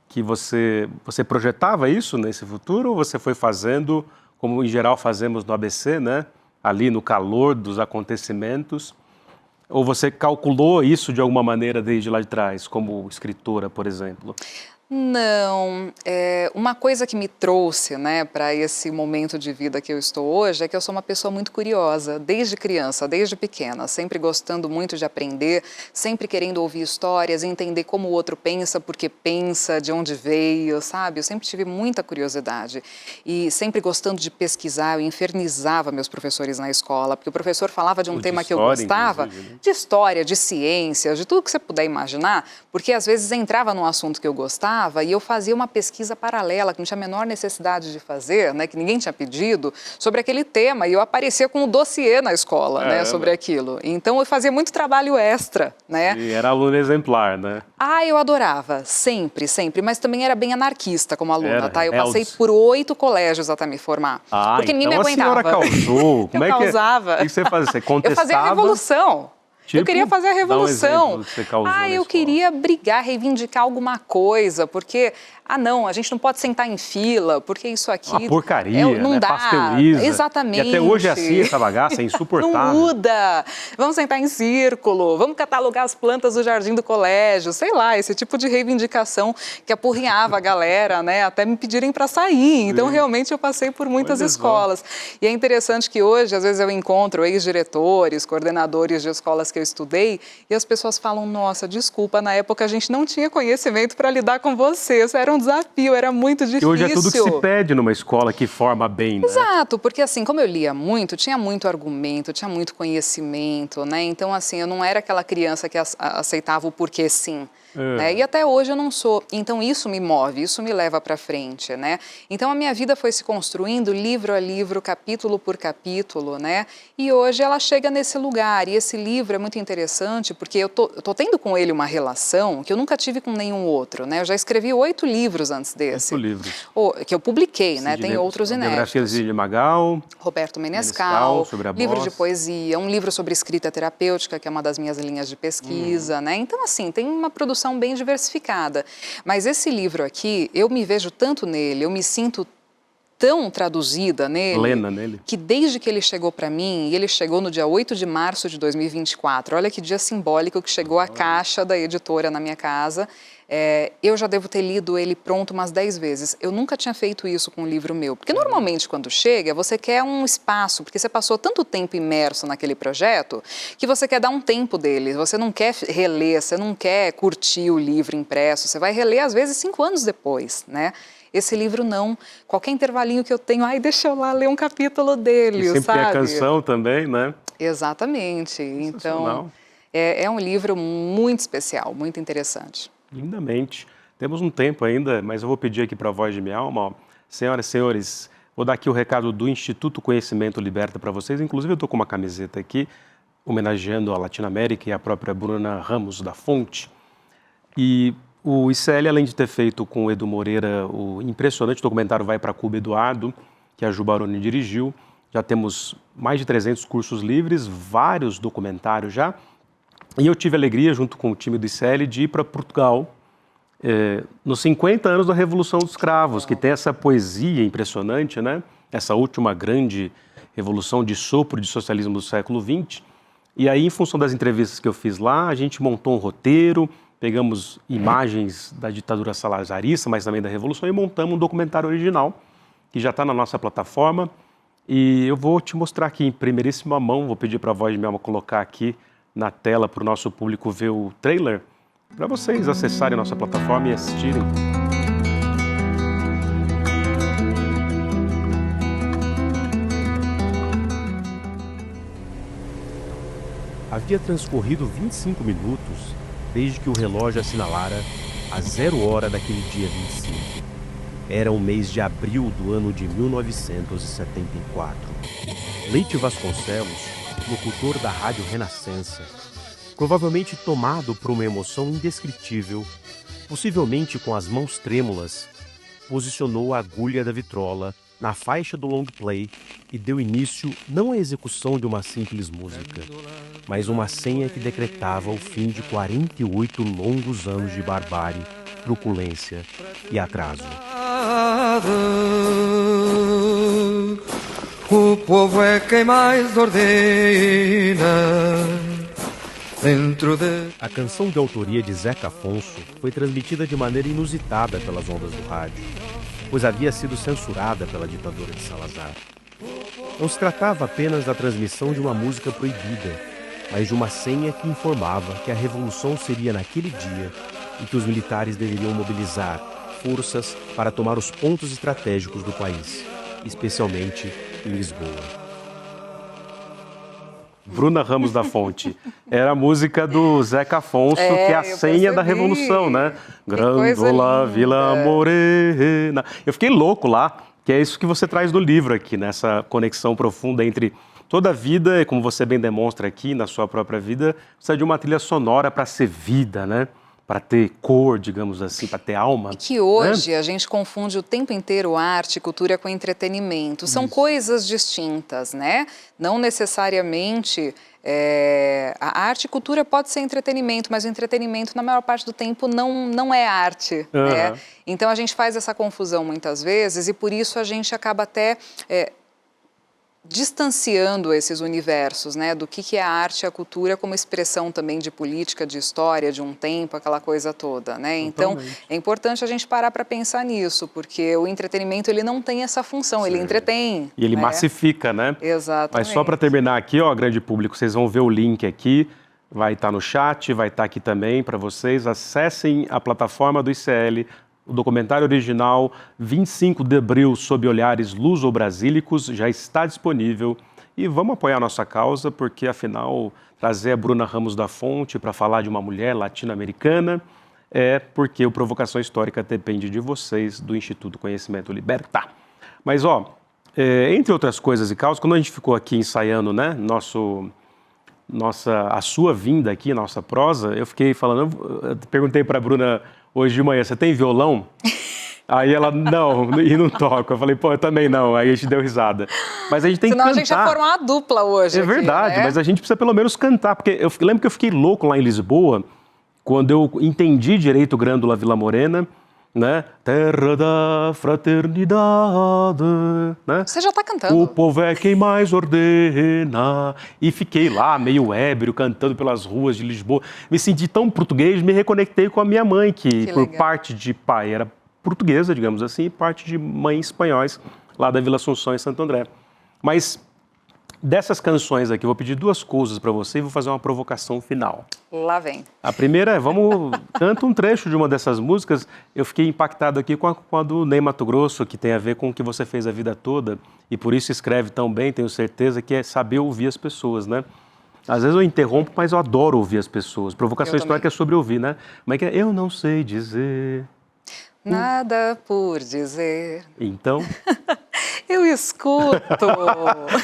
que você projetava isso nesse futuro ou você foi fazendo, como em geral fazemos no ABC, né? Ali no calor dos acontecimentos, ou você calculou isso de alguma maneira desde lá de trás, como escritora, por exemplo? Não, uma coisa que me trouxe, né, para esse momento de vida que eu estou hoje é que eu sou uma pessoa muito curiosa, desde criança, desde pequena, sempre gostando muito de aprender, sempre querendo ouvir histórias, entender como o outro pensa, porque pensa, de onde veio, sabe? Eu sempre tive muita curiosidade e sempre gostando de pesquisar, eu infernizava meus professores na escola, porque o professor falava de um tema que eu gostava, né? De história, de ciências, de tudo que você puder imaginar, porque às vezes entrava num assunto que eu gostava e eu fazia uma pesquisa paralela, que não tinha a menor necessidade de fazer, né, que ninguém tinha pedido, sobre aquele tema, e eu aparecia com o dossiê na escola, né, sobre aquilo. Então, eu fazia muito trabalho extra, né. E era aluna exemplar, né? Eu adorava, sempre, sempre, mas também era bem anarquista como aluna, tá? Eu passei por 8 colégios até me formar, porque ninguém então me aguentava. A senhora causou. Como eu causava. O que você fazia? Você contestava? Eu fazia a revolução. Tipo, eu queria fazer a revolução. Eu queria brigar, reivindicar alguma coisa, porque, não, a gente não pode sentar em fila, porque isso aqui... Uma porcaria, não dá. Pasteuriza. Exatamente. E até hoje é assim, essa bagaça, é insuportável. Não muda. Vamos sentar em círculo, vamos catalogar as plantas do jardim do colégio, sei lá, esse tipo de reivindicação que apurrinhava a galera, né, até me pedirem para sair. Então, realmente, eu passei por muitas escolas. E é interessante que hoje, às vezes, eu encontro ex-diretores, coordenadores de escolas que que eu estudei, e as pessoas falam, nossa, desculpa, na época a gente não tinha conhecimento para lidar com você, isso era um desafio, era muito difícil. E hoje é tudo que se pede numa escola que forma bem, né? Exato, porque assim, como eu lia muito, tinha muito argumento, tinha muito conhecimento, né? Então, assim, eu não era aquela criança que aceitava o porquê sim. Né? E até hoje eu não sou. Então isso me move, isso me leva para frente, né? Então a minha vida foi se construindo livro a livro, capítulo por capítulo, né? E hoje ela chega nesse lugar. E esse livro é muito interessante porque eu tô tendo com ele uma relação que eu nunca tive com nenhum outro, né? Eu já escrevi 8 livros antes desse. 8 livros. Que eu publiquei, né? Tem outros inéditos. Biografia de Zília Magal. Roberto Menescal, sobre a livro voz. de poesia, um livro sobre escrita terapêutica, que é uma das minhas linhas de pesquisa, né? Então, assim, tem uma produção bem diversificada. Mas esse livro aqui, eu me vejo tanto nele, eu me sinto tão traduzida nele, plena nele, que desde que ele chegou para mim, e ele chegou no dia 8 de março de 2024, olha que dia simbólico que chegou a caixa da editora na minha casa, eu já devo ter lido ele pronto umas 10 vezes. Eu nunca tinha feito isso com um livro meu, porque normalmente quando chega, você quer um espaço, porque você passou tanto tempo imerso naquele projeto, que você quer dar um tempo dele, você não quer reler, você não quer curtir o livro impresso, você vai reler às vezes 5 anos depois, né? Esse livro não, qualquer intervalinho que eu tenho, deixa eu lá ler um capítulo dele, e sempre sabe? tem a canção também, né? Exatamente, então é um livro muito especial, muito interessante. Lindamente. Temos um tempo ainda, mas eu vou pedir aqui para a Voz de Minha Alma, senhoras e senhores, vou dar aqui o recado do Instituto Conhecimento Liberta para vocês, inclusive eu estou com uma camiseta aqui, homenageando a Latinoamérica e a própria Bruna Ramos da Fonte, e o ICL, além de ter feito com o Edu Moreira o impressionante documentário Vai para Cuba, Eduardo, que a Ju Baroni dirigiu, já temos mais de 300 cursos livres, vários documentários já, e eu tive a alegria, junto com o time do ICL, de ir para Portugal, nos 50 anos da Revolução dos Cravos, que tem essa poesia impressionante, né? Essa última grande revolução de sopro de socialismo do século XX. E aí, em função das entrevistas que eu fiz lá, a gente montou um roteiro, pegamos imagens da ditadura salazarista, mas também da Revolução, e montamos um documentário original, que já está na nossa plataforma. E eu vou te mostrar aqui em primeiríssima mão, vou pedir para a Voz de Minha Alma colocar aqui na tela para o nosso público ver o trailer, para vocês acessarem a nossa plataforma e assistirem. Havia transcorrido 25 minutos desde que o relógio assinalara a 0 hora daquele dia 25. Era o mês de abril do ano de 1974. Leite Vasconcelos, locutor da Rádio Renascença, provavelmente tomado por uma emoção indescritível, possivelmente com as mãos trêmulas, posicionou a agulha da vitrola na faixa do long play e deu início não à execução de uma simples música, mas uma senha que decretava o fim de 48 longos anos de barbárie, truculência e atraso. O povo é quem mais ordena. A canção de autoria de Zeca Afonso foi transmitida de maneira inusitada pelas ondas do rádio, pois havia sido censurada pela ditadura de Salazar. Não se tratava apenas da transmissão de uma música proibida, mas de uma senha que informava que a revolução seria naquele dia e que os militares deveriam mobilizar forças para tomar os pontos estratégicos do país, especialmente em Lisboa. Bruna Ramos da Fonte. Era a música do Zeca Afonso, que é a senha da Revolução, né? Grândola, Vila Morena. Eu fiquei louco lá, que é isso que você traz do livro aqui, nessa conexão profunda entre toda a vida, e como você bem demonstra aqui na sua própria vida, precisa de uma trilha sonora para ser vida, né? Para ter cor, digamos assim, para ter alma. E que hoje a gente confunde o tempo inteiro arte e cultura com entretenimento. São coisas distintas, né? Não necessariamente a arte e cultura pode ser entretenimento, mas o entretenimento, na maior parte do tempo, não é arte. Né? Então, a gente faz essa confusão muitas vezes e, por isso, a gente acaba até distanciando esses universos, né, do que é a arte e a cultura como expressão também de política, de história, de um tempo, aquela coisa toda, né? Então, é importante a gente parar para pensar nisso, porque o entretenimento, ele não tem essa função, ele entretém. E ele massifica, né? Exatamente. Mas só para terminar aqui, ó, grande público, vocês vão ver o link aqui vai estar no chat, vai estar aqui também para vocês. Acessem a plataforma do ICL, o documentário original 25 de Abril sob olhares luso-brasílicos já está disponível. E vamos apoiar a nossa causa, porque afinal trazer a Bruna Ramos da Fonte para falar de uma mulher latino-americana é porque o Provocação Histórica depende de vocês, do Instituto Conhecimento Liberta. Mas, entre outras coisas e causas, quando a gente ficou aqui ensaiando, né, a sua vinda aqui, nossa prosa, eu fiquei falando, eu perguntei para a Bruna hoje de manhã, você tem violão? Aí ela, não, e não toca. Eu falei, pô, eu também não. Aí a gente deu risada. Mas a gente tem que cantar. Senão a gente ia formar uma dupla hoje. É verdade, aqui, né? mas a gente precisa pelo menos cantar. Porque eu lembro que eu fiquei louco lá em Lisboa, quando eu entendi direito o Grândola Vila Morena, né? Terra da fraternidade, né? Você já está cantando. O povo é quem mais ordena. E fiquei lá, meio ébrio, cantando pelas ruas de Lisboa. Me senti tão português, me reconectei com a minha mãe, que por legal. parte de pai era portuguesa, digamos assim, e parte de mãe espanhóis, lá da Vila Assunção, em Santo André. Mas dessas canções aqui, eu vou pedir duas coisas para você e vou fazer uma provocação final. Lá vem. A primeira é, canta um trecho de uma dessas músicas. Eu fiquei impactado aqui com a do Ney Matogrosso, que tem a ver com o que você fez a vida toda, e por isso escreve tão bem, tenho certeza, que é saber ouvir as pessoas, né? Às vezes eu interrompo, mas eu adoro ouvir as pessoas. Provocação histórica é sobre ouvir, né? Como é que é? Eu não sei dizer... Nada por dizer. Então? Eu escuto.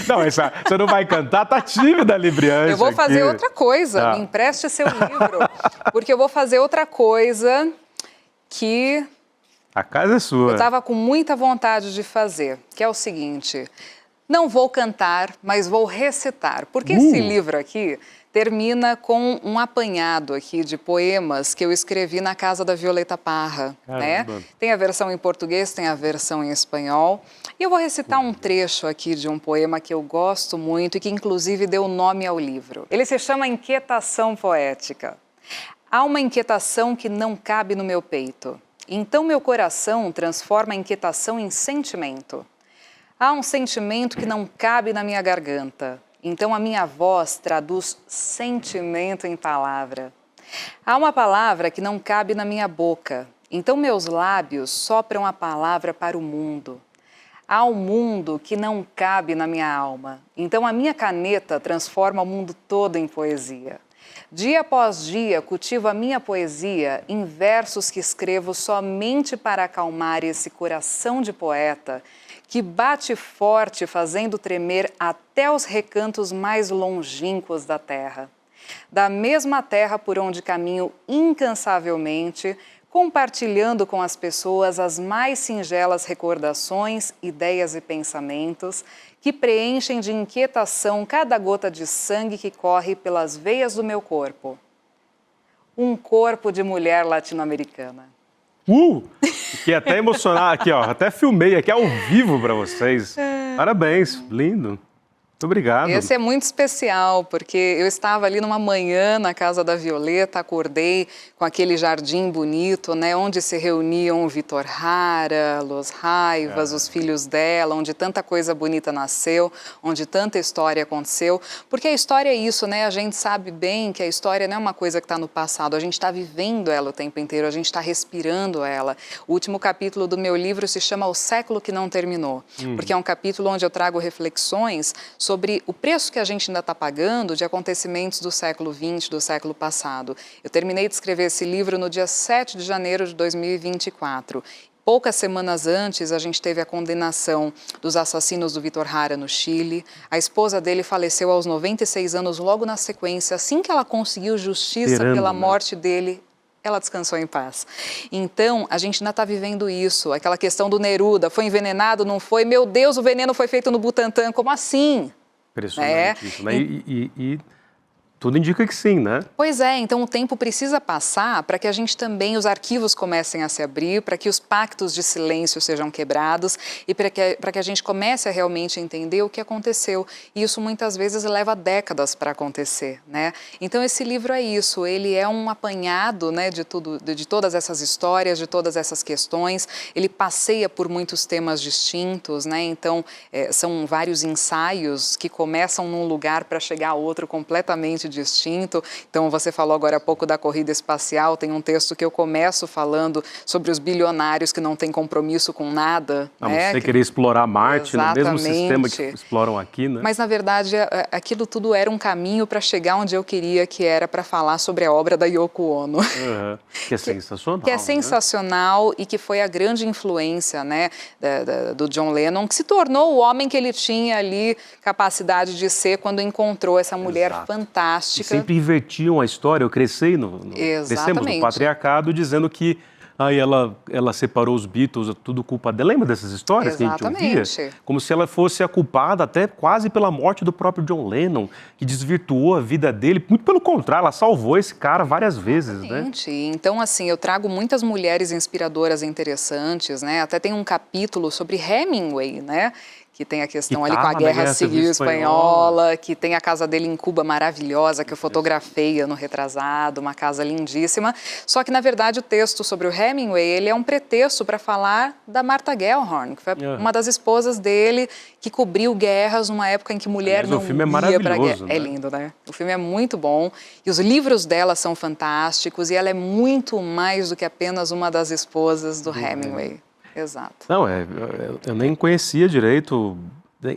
Não, você não vai cantar, tá tímida, Libriane. Eu vou fazer aqui. outra coisa. Tá. Me empreste seu livro. Porque eu vou fazer outra coisa que A casa é sua. eu estava com muita vontade de fazer, que é o seguinte: não vou cantar, mas vou recitar. Porque esse livro aqui termina com um apanhado aqui de poemas que eu escrevi na casa da Violeta Parra, né? Tem a versão em português, tem a versão em espanhol. E eu vou recitar um trecho aqui de um poema que eu gosto muito e que inclusive deu nome ao livro. Ele se chama Inquietação Poética. Há uma inquietação que não cabe no meu peito. Então meu coração transforma a inquietação em sentimento. Há um sentimento que não cabe na minha garganta. Então a minha voz traduz sentimento em palavra. Há uma palavra que não cabe na minha boca. Então meus lábios sopram a palavra para o mundo. Há um mundo que não cabe na minha alma. Então a minha caneta transforma o mundo todo em poesia. Dia após dia cultivo a minha poesia em versos que escrevo somente para acalmar esse coração de poeta que bate forte, fazendo tremer até os recantos mais longínquos da terra. Da mesma terra por onde caminho incansavelmente, compartilhando com as pessoas as mais singelas recordações, ideias e pensamentos que preenchem de inquietação cada gota de sangue que corre pelas veias do meu corpo. Um corpo de mulher latino-americana. Fiquei até emocionado aqui, ó. Até filmei aqui ao vivo para vocês. Parabéns, lindo. Muito obrigado. Esse é muito especial, porque eu estava ali numa manhã na casa da Violeta, acordei com aquele jardim bonito, né, onde se reuniam o Vitor Hara, Los Raivas, os filhos dela, onde tanta coisa bonita nasceu, onde tanta história aconteceu. Porque a história é isso, né? A gente sabe bem que a história não é uma coisa que está no passado, a gente está vivendo ela o tempo inteiro, a gente está respirando ela. O último capítulo do meu livro se chama O Século que Não Terminou, porque é um capítulo onde eu trago reflexões sobre o preço que a gente ainda está pagando de acontecimentos do século XX, do século passado. Eu terminei de escrever esse livro no dia 7 de janeiro de 2024. Poucas semanas antes, a gente teve a condenação dos assassinos do Vitor Hara no Chile. A esposa dele faleceu aos 96 anos, logo na sequência. Assim que ela conseguiu justiça pela morte dele, ela descansou em paz. Então, a gente ainda está vivendo isso. Aquela questão do Neruda, foi envenenado, não foi? Meu Deus, o veneno foi feito no Butantã, como assim? Impressionante isso, né? E tudo indica que sim, né? Pois é, então o tempo precisa passar para que a gente também, os arquivos comecem a se abrir, para que os pactos de silêncio sejam quebrados e para que a gente comece a realmente entender o que aconteceu. E isso muitas vezes leva décadas para acontecer, né? Então esse livro é isso, ele é um apanhado, né, de todas essas histórias, de todas essas questões. Ele passeia por muitos temas distintos, né? Então são vários ensaios que começam num lugar para chegar a outro completamente distinto. Então, você falou agora há pouco da corrida espacial, tem um texto que eu começo falando sobre os bilionários que não têm compromisso com nada. Você querer explorar Marte, no mesmo sistema que exploram aqui, né? Mas, na verdade, aquilo tudo era um caminho para chegar onde eu queria, que era para falar sobre a obra da Yoko Ono. Que é sensacional. Que é sensacional, né? E que foi a grande influência, né, do John Lennon, que se tornou o homem que ele tinha ali capacidade de ser quando encontrou essa mulher fantástica. E sempre invertiam a história. Eu crescemos no patriarcado dizendo que aí ela separou os Beatles, tudo culpa dela. Lembra dessas histórias que a gente ouvia? Como se ela fosse a culpada até quase pela morte do próprio John Lennon, que desvirtuou a vida dele. Muito pelo contrário, ela salvou esse cara várias vezes, né? Então, assim, eu trago muitas mulheres inspiradoras e interessantes, né? Até tem um capítulo sobre Hemingway, né? Que tem a questão ali com a Guerra Civil Espanhola, que tem a casa dele em Cuba maravilhosa, que eu fotografei ano retrasado, uma casa lindíssima. Só que, na verdade, o texto sobre o Hemingway, ele é um pretexto para falar da Martha Gellhorn, que foi uma das esposas dele, que cobriu guerras numa época em que mulher não ia para a guerra. É lindo, né? O filme é muito bom e os livros dela são fantásticos e ela é muito mais do que apenas uma das esposas do Hemingway. Exato. Não, eu nem conhecia direito,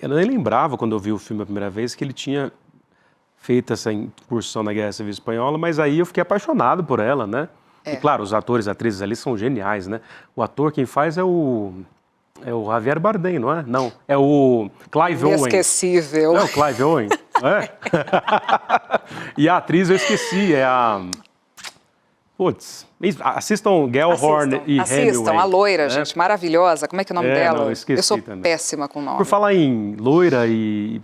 eu nem lembrava quando eu vi o filme a primeira vez que ele tinha feito essa incursão na Guerra Civil Espanhola, mas aí eu fiquei apaixonado por ela, né? E claro, os atores e atrizes ali são geniais, né? O ator quem faz é o Javier Bardem, não é? Não, é o Clive Owen. Inesquecível. Não é o Clive Owen? É? E a atriz eu esqueci, é a... Putz, assistam Gellhorn e Hemingway. Assistam, a loira, gente, maravilhosa. Como é que é o nome dela? Não, eu sou também. Péssima com nome. Por falar em loira e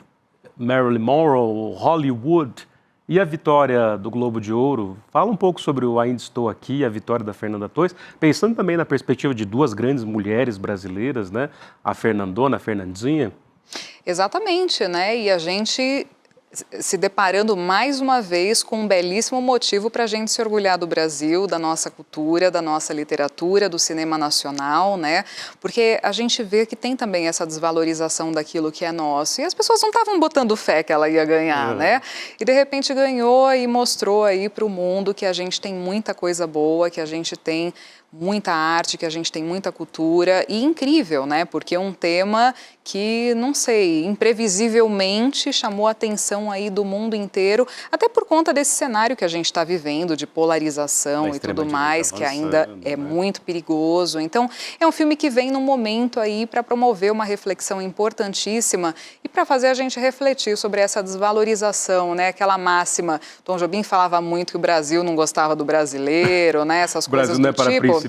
Marilyn Monroe, Hollywood e a vitória do Globo de Ouro, fala um pouco sobre o Ainda Estou Aqui, a vitória da Fernanda Torres, pensando também na perspectiva de duas grandes mulheres brasileiras, né? A Fernandona, a Fernandinha. Exatamente, né? E a gente se deparando mais uma vez com um belíssimo motivo para a gente se orgulhar do Brasil, da nossa cultura, da nossa literatura, do cinema nacional, né? Porque a gente vê que tem também essa desvalorização daquilo que é nosso. E as pessoas não estavam botando fé que ela ia ganhar, né? E de repente ganhou e mostrou aí para o mundo que a gente tem muita coisa boa, que a gente tem muita arte, que a gente tem muita cultura e incrível, né? Porque é um tema que, não sei, imprevisivelmente chamou a atenção aí do mundo inteiro, até por conta desse cenário que a gente está vivendo, de polarização e tudo mais, que ainda é muito perigoso. Então, é um filme que vem num momento aí para promover uma reflexão importantíssima e para fazer a gente refletir sobre essa desvalorização, né? Aquela máxima, Tom Jobim falava muito que o Brasil não gostava do brasileiro, né? Essas coisas do tipo.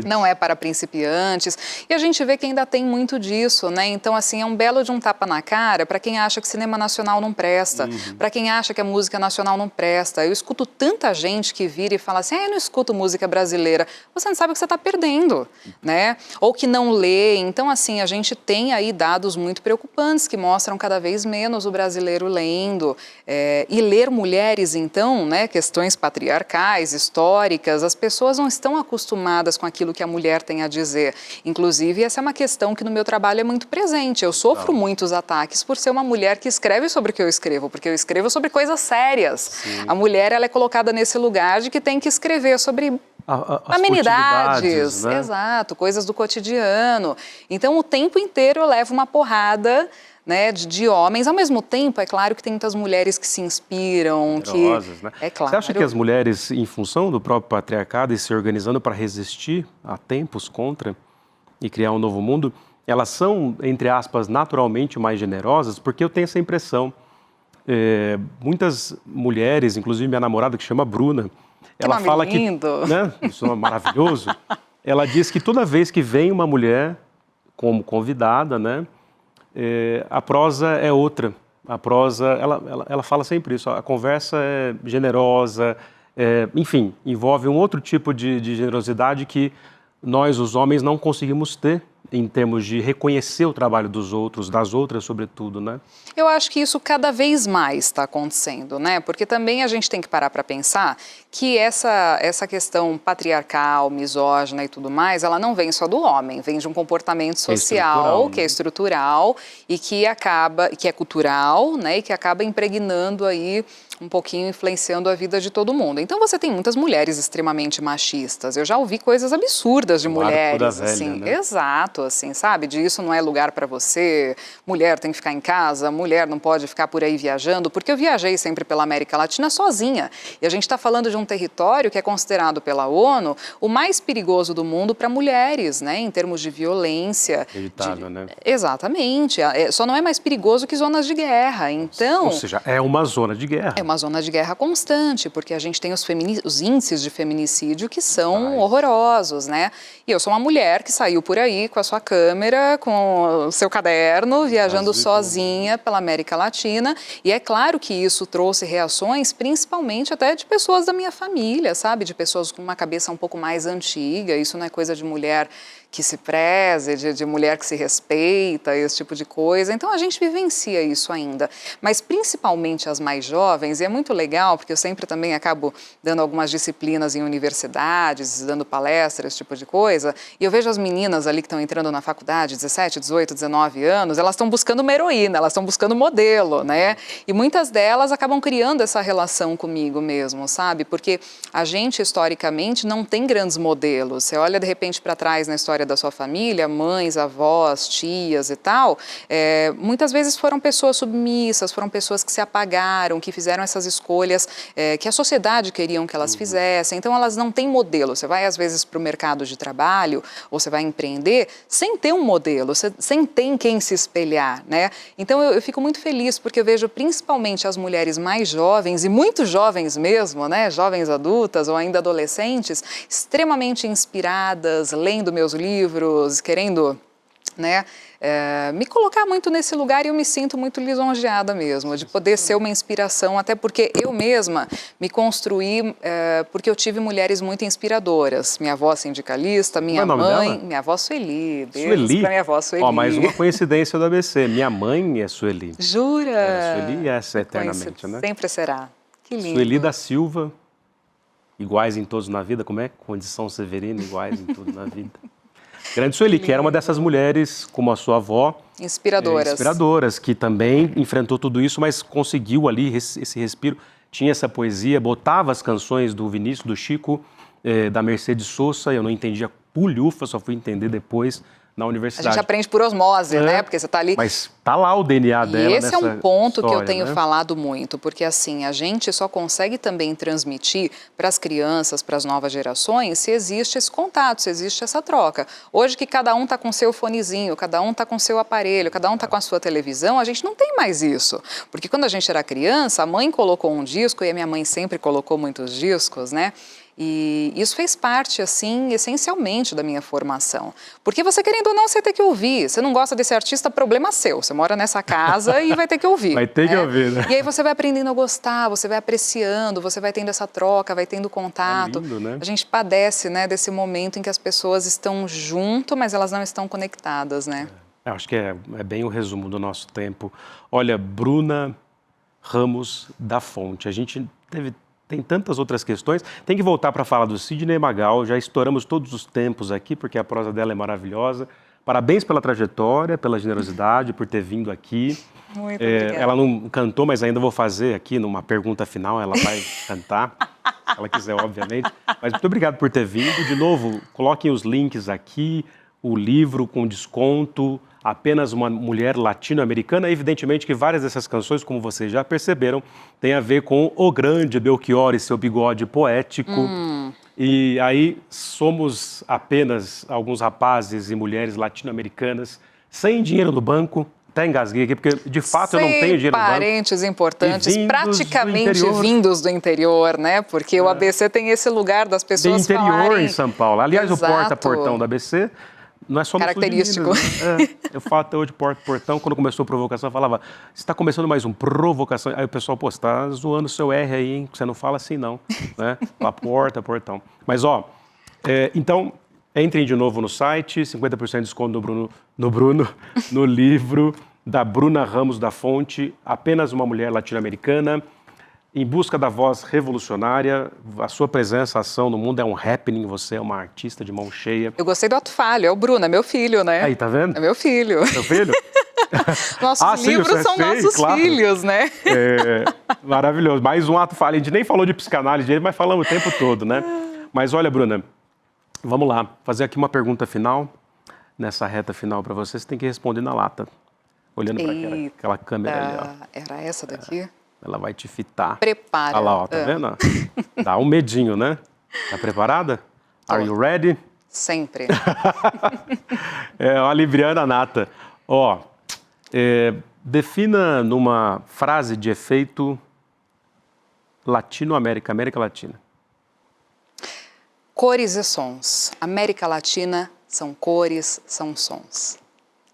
Não é para principiantes. E a gente vê que ainda tem muito disso, né? Então, assim, é um belo de um tapa na cara para quem acha que cinema nacional não presta, para quem acha que a música nacional não presta. Eu escuto tanta gente que vira e fala assim, eu não escuto música brasileira. Você não sabe o que você está perdendo, né? Ou que não lê. Então, assim, a gente tem aí dados muito preocupantes que mostram cada vez menos o brasileiro lendo. E ler mulheres, então, né? Questões patriarcais, históricas, as pessoas não estão acostumadas com aquilo que a mulher tem a dizer. Inclusive, essa é uma questão que no meu trabalho é muito presente. Eu sofro muitos ataques por ser uma mulher que escreve sobre o que eu escrevo, porque eu escrevo sobre coisas sérias. Sim. A mulher, ela é colocada nesse lugar de que tem que escrever sobre amenidades, né? Exato, coisas do cotidiano. Então, o tempo inteiro eu levo uma porrada, né, de homens. Ao mesmo tempo, é claro que tem muitas mulheres que se inspiram, poderosas, né? É claro. Você acha que as mulheres, em função do próprio patriarcado e se organizando para resistir a tempos contra e criar um novo mundo, elas são, entre aspas, naturalmente mais generosas? Porque eu tenho essa impressão. Muitas mulheres, inclusive minha namorada, que chama Bruna, ela fala lindo. Que, né, isso é maravilhoso, ela diz que toda vez que vem uma mulher como convidada, né, a prosa é outra. A prosa, ela fala sempre isso, a conversa é generosa, enfim, envolve um outro tipo de generosidade que nós, os homens, não conseguimos ter em termos de reconhecer o trabalho dos outros, das outras, sobretudo, né? Eu acho que isso cada vez mais está acontecendo, né? Porque também a gente tem que parar para pensar que essa questão patriarcal, misógina e tudo mais, ela não vem só do homem, vem de um comportamento social que é estrutural e que é cultural, né? E que acaba impregnando aí um pouquinho influenciando a vida de todo mundo. Então você tem muitas mulheres extremamente machistas. Eu já ouvi coisas absurdas de mulheres, assim, né? Exato, assim, sabe? De isso não é lugar para você, mulher tem que ficar em casa, mulher não pode ficar por aí viajando, porque eu viajei sempre pela América Latina sozinha. E a gente está falando de um território que é considerado pela ONU o mais perigoso do mundo para mulheres, né? Em termos de violência. Evitável, né? Exatamente. Só não é mais perigoso que zonas de guerra. Então, ou seja, é uma zona de guerra. É uma zona de guerra constante, porque a gente tem os índices de feminicídio que são horrorosos, né? E eu sou uma mulher que saiu por aí com a sua câmera, com o seu caderno, viajando sozinha pela América Latina. E é claro que isso trouxe reações, principalmente até de pessoas da minha família, sabe? De pessoas com uma cabeça um pouco mais antiga. Isso não é coisa de mulher que se preze, de mulher que se respeita, esse tipo de coisa. Então, a gente vivencia isso ainda. Mas, principalmente as mais jovens, e é muito legal, porque eu sempre também acabo dando algumas disciplinas em universidades, dando palestras, esse tipo de coisa, e eu vejo as meninas ali que estão entrando na faculdade, 17, 18, 19 anos, elas estão buscando uma heroína, elas estão buscando modelo, né? E muitas delas acabam criando essa relação comigo mesmo, sabe? Porque a gente, historicamente, não tem grandes modelos. Você olha, de repente, para trás na história da sua família, mães, avós, tias e tal, muitas vezes foram pessoas submissas, foram pessoas que se apagaram, que fizeram essas escolhas que a sociedade queriam que elas fizessem. Então, elas não têm modelo. Você vai, às vezes, para o mercado de trabalho, ou você vai empreender, sem ter um modelo, sem ter em quem se espelhar, né? Então, eu fico muito feliz, porque eu vejo principalmente as mulheres mais jovens, e muito jovens mesmo, né? Jovens adultas ou ainda adolescentes, extremamente inspiradas, lendo meus livros, querendo, né, me colocar muito nesse lugar, e eu me sinto muito lisonjeada mesmo, de poder ser uma inspiração, até porque eu mesma me construí porque eu tive mulheres muito inspiradoras. Minha avó sindicalista, minha mãe, minha avó Sueli. Beijo pra minha avó Sueli. Ó, mais uma coincidência do ABC. Minha mãe é Sueli. Jura? Sueli e essa eternamente, né? Sempre será. Que lindo. Sueli da Silva, iguais em todos na vida, como é? Condição Severina, iguais em tudo na vida. Grande Sueli, que era uma dessas mulheres, como a sua avó, inspiradoras, que também enfrentou tudo isso, mas conseguiu ali esse respiro, tinha essa poesia, botava as canções do Vinícius, do Chico, da Mercedes Sosa, eu não entendia pulhufa, só fui entender depois na universidade. A gente aprende por osmose, né? Porque você está ali... Mas tá lá o DNA dela. E esse é um ponto história, que eu tenho né? falado muito, porque assim, a gente só consegue também transmitir para as crianças, para as novas gerações, se existe esse contato, se existe essa troca. Hoje que cada um está com seu fonezinho, cada um está com seu aparelho, cada um está com a sua televisão, a gente não tem mais isso. Porque quando a gente era criança, a mãe colocou um disco, e a minha mãe sempre colocou muitos discos, né? E isso fez parte, assim, essencialmente da minha formação. Porque você, querendo ou não, você tem que ouvir. Você não gosta desse artista, problema seu. Você mora nessa casa e vai ter que ouvir. Vai ter que ouvir, né? E aí você vai aprendendo a gostar, você vai apreciando, você vai tendo essa troca, vai tendo contato. É lindo, né? A gente padece, né, desse momento em que as pessoas estão junto, mas elas não estão conectadas, né? Eu acho que é bem o resumo do nosso tempo. Olha, Bruna Ramos da Fonte, a gente tem tantas outras questões. Tem que voltar para falar do Sidney Magal. Já estouramos todos os tempos aqui, porque a prosa dela é maravilhosa. Parabéns pela trajetória, pela generosidade, por ter vindo aqui. Muito obrigada. Ela não cantou, mas ainda vou fazer aqui numa pergunta final. Ela vai cantar, se ela quiser, obviamente. Mas muito obrigado por ter vindo. De novo, coloquem os links aqui, o livro com desconto, Apenas uma Mulher Latino-Americana. Evidentemente que várias dessas canções, como vocês já perceberam, têm a ver com o grande Belchior e seu bigode poético. E aí somos apenas alguns rapazes e mulheres latino-americanas sem dinheiro no banco. Até engasguei aqui, porque de fato eu não tenho dinheiro no banco. Parentes importantes, praticamente do vindos do interior, né? Porque o ABC tem esse lugar das pessoas do interior falarem... em São Paulo. Aliás, Exato. o porta-portão do ABC... Não é só característico. Eu falo até hoje porta-portão. Quando começou a provocação, eu falava, você está começando mais um provocação. Aí o pessoal, pô, você está zoando o seu R aí, hein? Você não fala assim, não. Né? Fala porta-portão. Mas, ó, então, entrem de novo no site, 50% de desconto no livro da Bruna Ramos da Fonte, Apenas uma Mulher Latino-Americana, em busca da voz revolucionária. A sua presença, a ação no mundo é um happening, você é uma artista de mão cheia. Eu gostei do ato falho, é o Bruno, é meu filho, né? Aí, tá vendo? É meu filho. Seu filho? Nossos livros são nossos filhos, né? Maravilhoso. Mais um ato falho. A gente nem falou de psicanálise, mas falamos o tempo todo, né? Mas olha, Bruna, vamos lá. Fazer aqui uma pergunta final. Nessa reta final para você, você tem que responder na lata. Olhando para aquela câmera ali, ó. Era essa daqui? Ela vai te fitar. Prepara. Olha lá, ó, tá vendo? Dá um medinho, né? Tá preparada? Are you ready? Sempre. Uma libriana nata. Ó, defina numa frase de efeito Latinoamérica, América Latina. Cores e sons. América Latina são cores, são sons.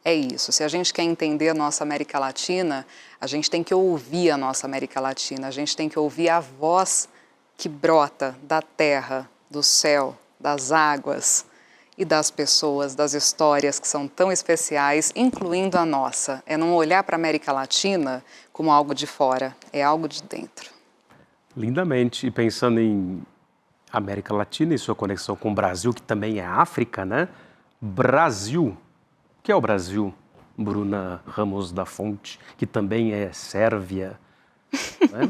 É isso. Se a gente quer entender a nossa América Latina, a gente tem que ouvir a nossa América Latina, a gente tem que ouvir a voz que brota da terra, do céu, das águas e das pessoas, das histórias que são tão especiais, incluindo a nossa. É não olhar para a América Latina como algo de fora, é algo de dentro. Lindamente. E pensando em América Latina e sua conexão com o Brasil, que também é África, né? Brasil. O que é o Brasil? Bruna Ramos da Fonte, que também é Sérvia, né?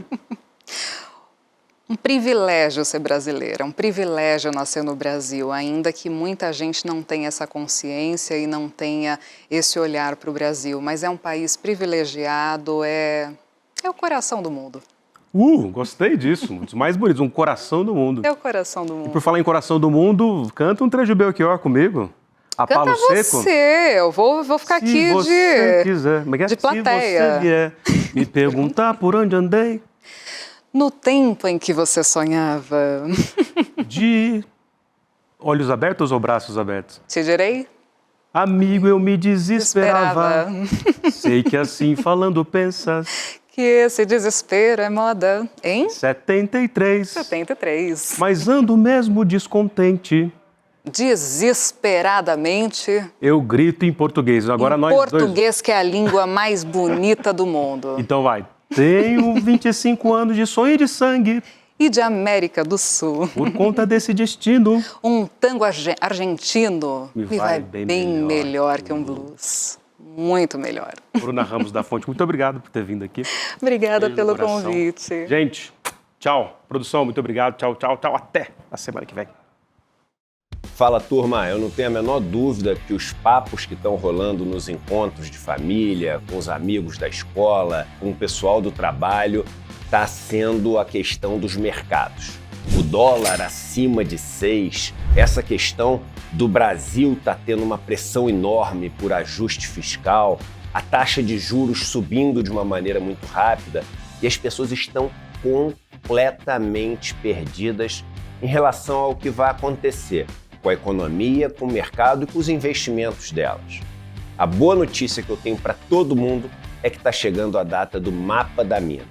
Um privilégio ser brasileira, um privilégio nascer no Brasil, ainda que muita gente não tenha essa consciência e não tenha esse olhar para o Brasil, mas é um país privilegiado, é o coração do mundo. Gostei disso, um dos mais bonitos, um coração do mundo. É o coração do mundo. E por falar em coração do mundo, canta um trecho Belchior comigo. A Canta Palo Seco. Você, eu vou ficar aqui Se você quiser, de plateia. Se você vier me perguntar por onde andei. No tempo em que você sonhava. De olhos abertos ou braços abertos? Te direi? Amigo, eu me desesperava. Sei que assim falando pensas. Que esse desespero é moda, hein? 73. 73. Mas ando mesmo descontente. Desesperadamente. Eu grito em português. Agora nós português, que é a língua mais bonita do mundo. Então vai. Tenho 25 anos de sonho e de sangue. E de América do Sul. Por conta desse destino. Um tango argentino me vai bem melhor que um blues. Muito melhor. Bruna Ramos da Fonte, muito obrigado por ter vindo aqui. Obrigada pelo convite. Gente, tchau. Produção, muito obrigado. Tchau, tchau, tchau. Até a semana que vem. Fala, turma, eu não tenho a menor dúvida que os papos que estão rolando nos encontros de família, com os amigos da escola, com o pessoal do trabalho, está sendo a questão dos mercados. O dólar acima de 6, essa questão do Brasil está tendo uma pressão enorme por ajuste fiscal, a taxa de juros subindo de uma maneira muito rápida e as pessoas estão completamente perdidas em relação ao que vai acontecer com a economia, com o mercado e com os investimentos delas. A boa notícia que eu tenho para todo mundo é que está chegando a data do Mapa da Mina,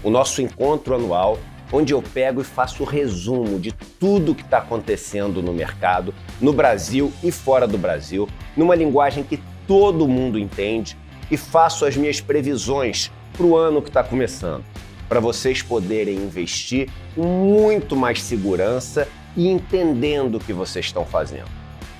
o nosso encontro anual, onde eu pego e faço o resumo de tudo que está acontecendo no mercado, no Brasil e fora do Brasil, numa linguagem que todo mundo entende, e faço as minhas previsões para o ano que está começando, para vocês poderem investir com muito mais segurança e entendendo o que vocês estão fazendo.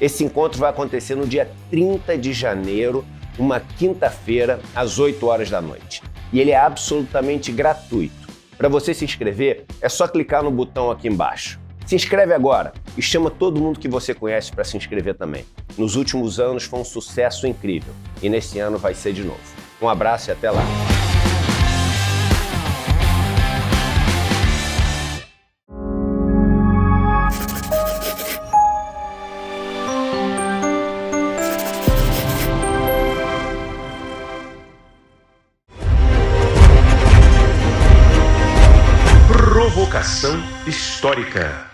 Esse encontro vai acontecer no dia 30 de janeiro, uma quinta-feira, às 8 horas da noite. E ele é absolutamente gratuito. Para você se inscrever, é só clicar no botão aqui embaixo. Se inscreve agora e chama todo mundo que você conhece para se inscrever também. Nos últimos anos foi um sucesso incrível e nesse ano vai ser de novo. Um abraço e até lá. Provocação histórica.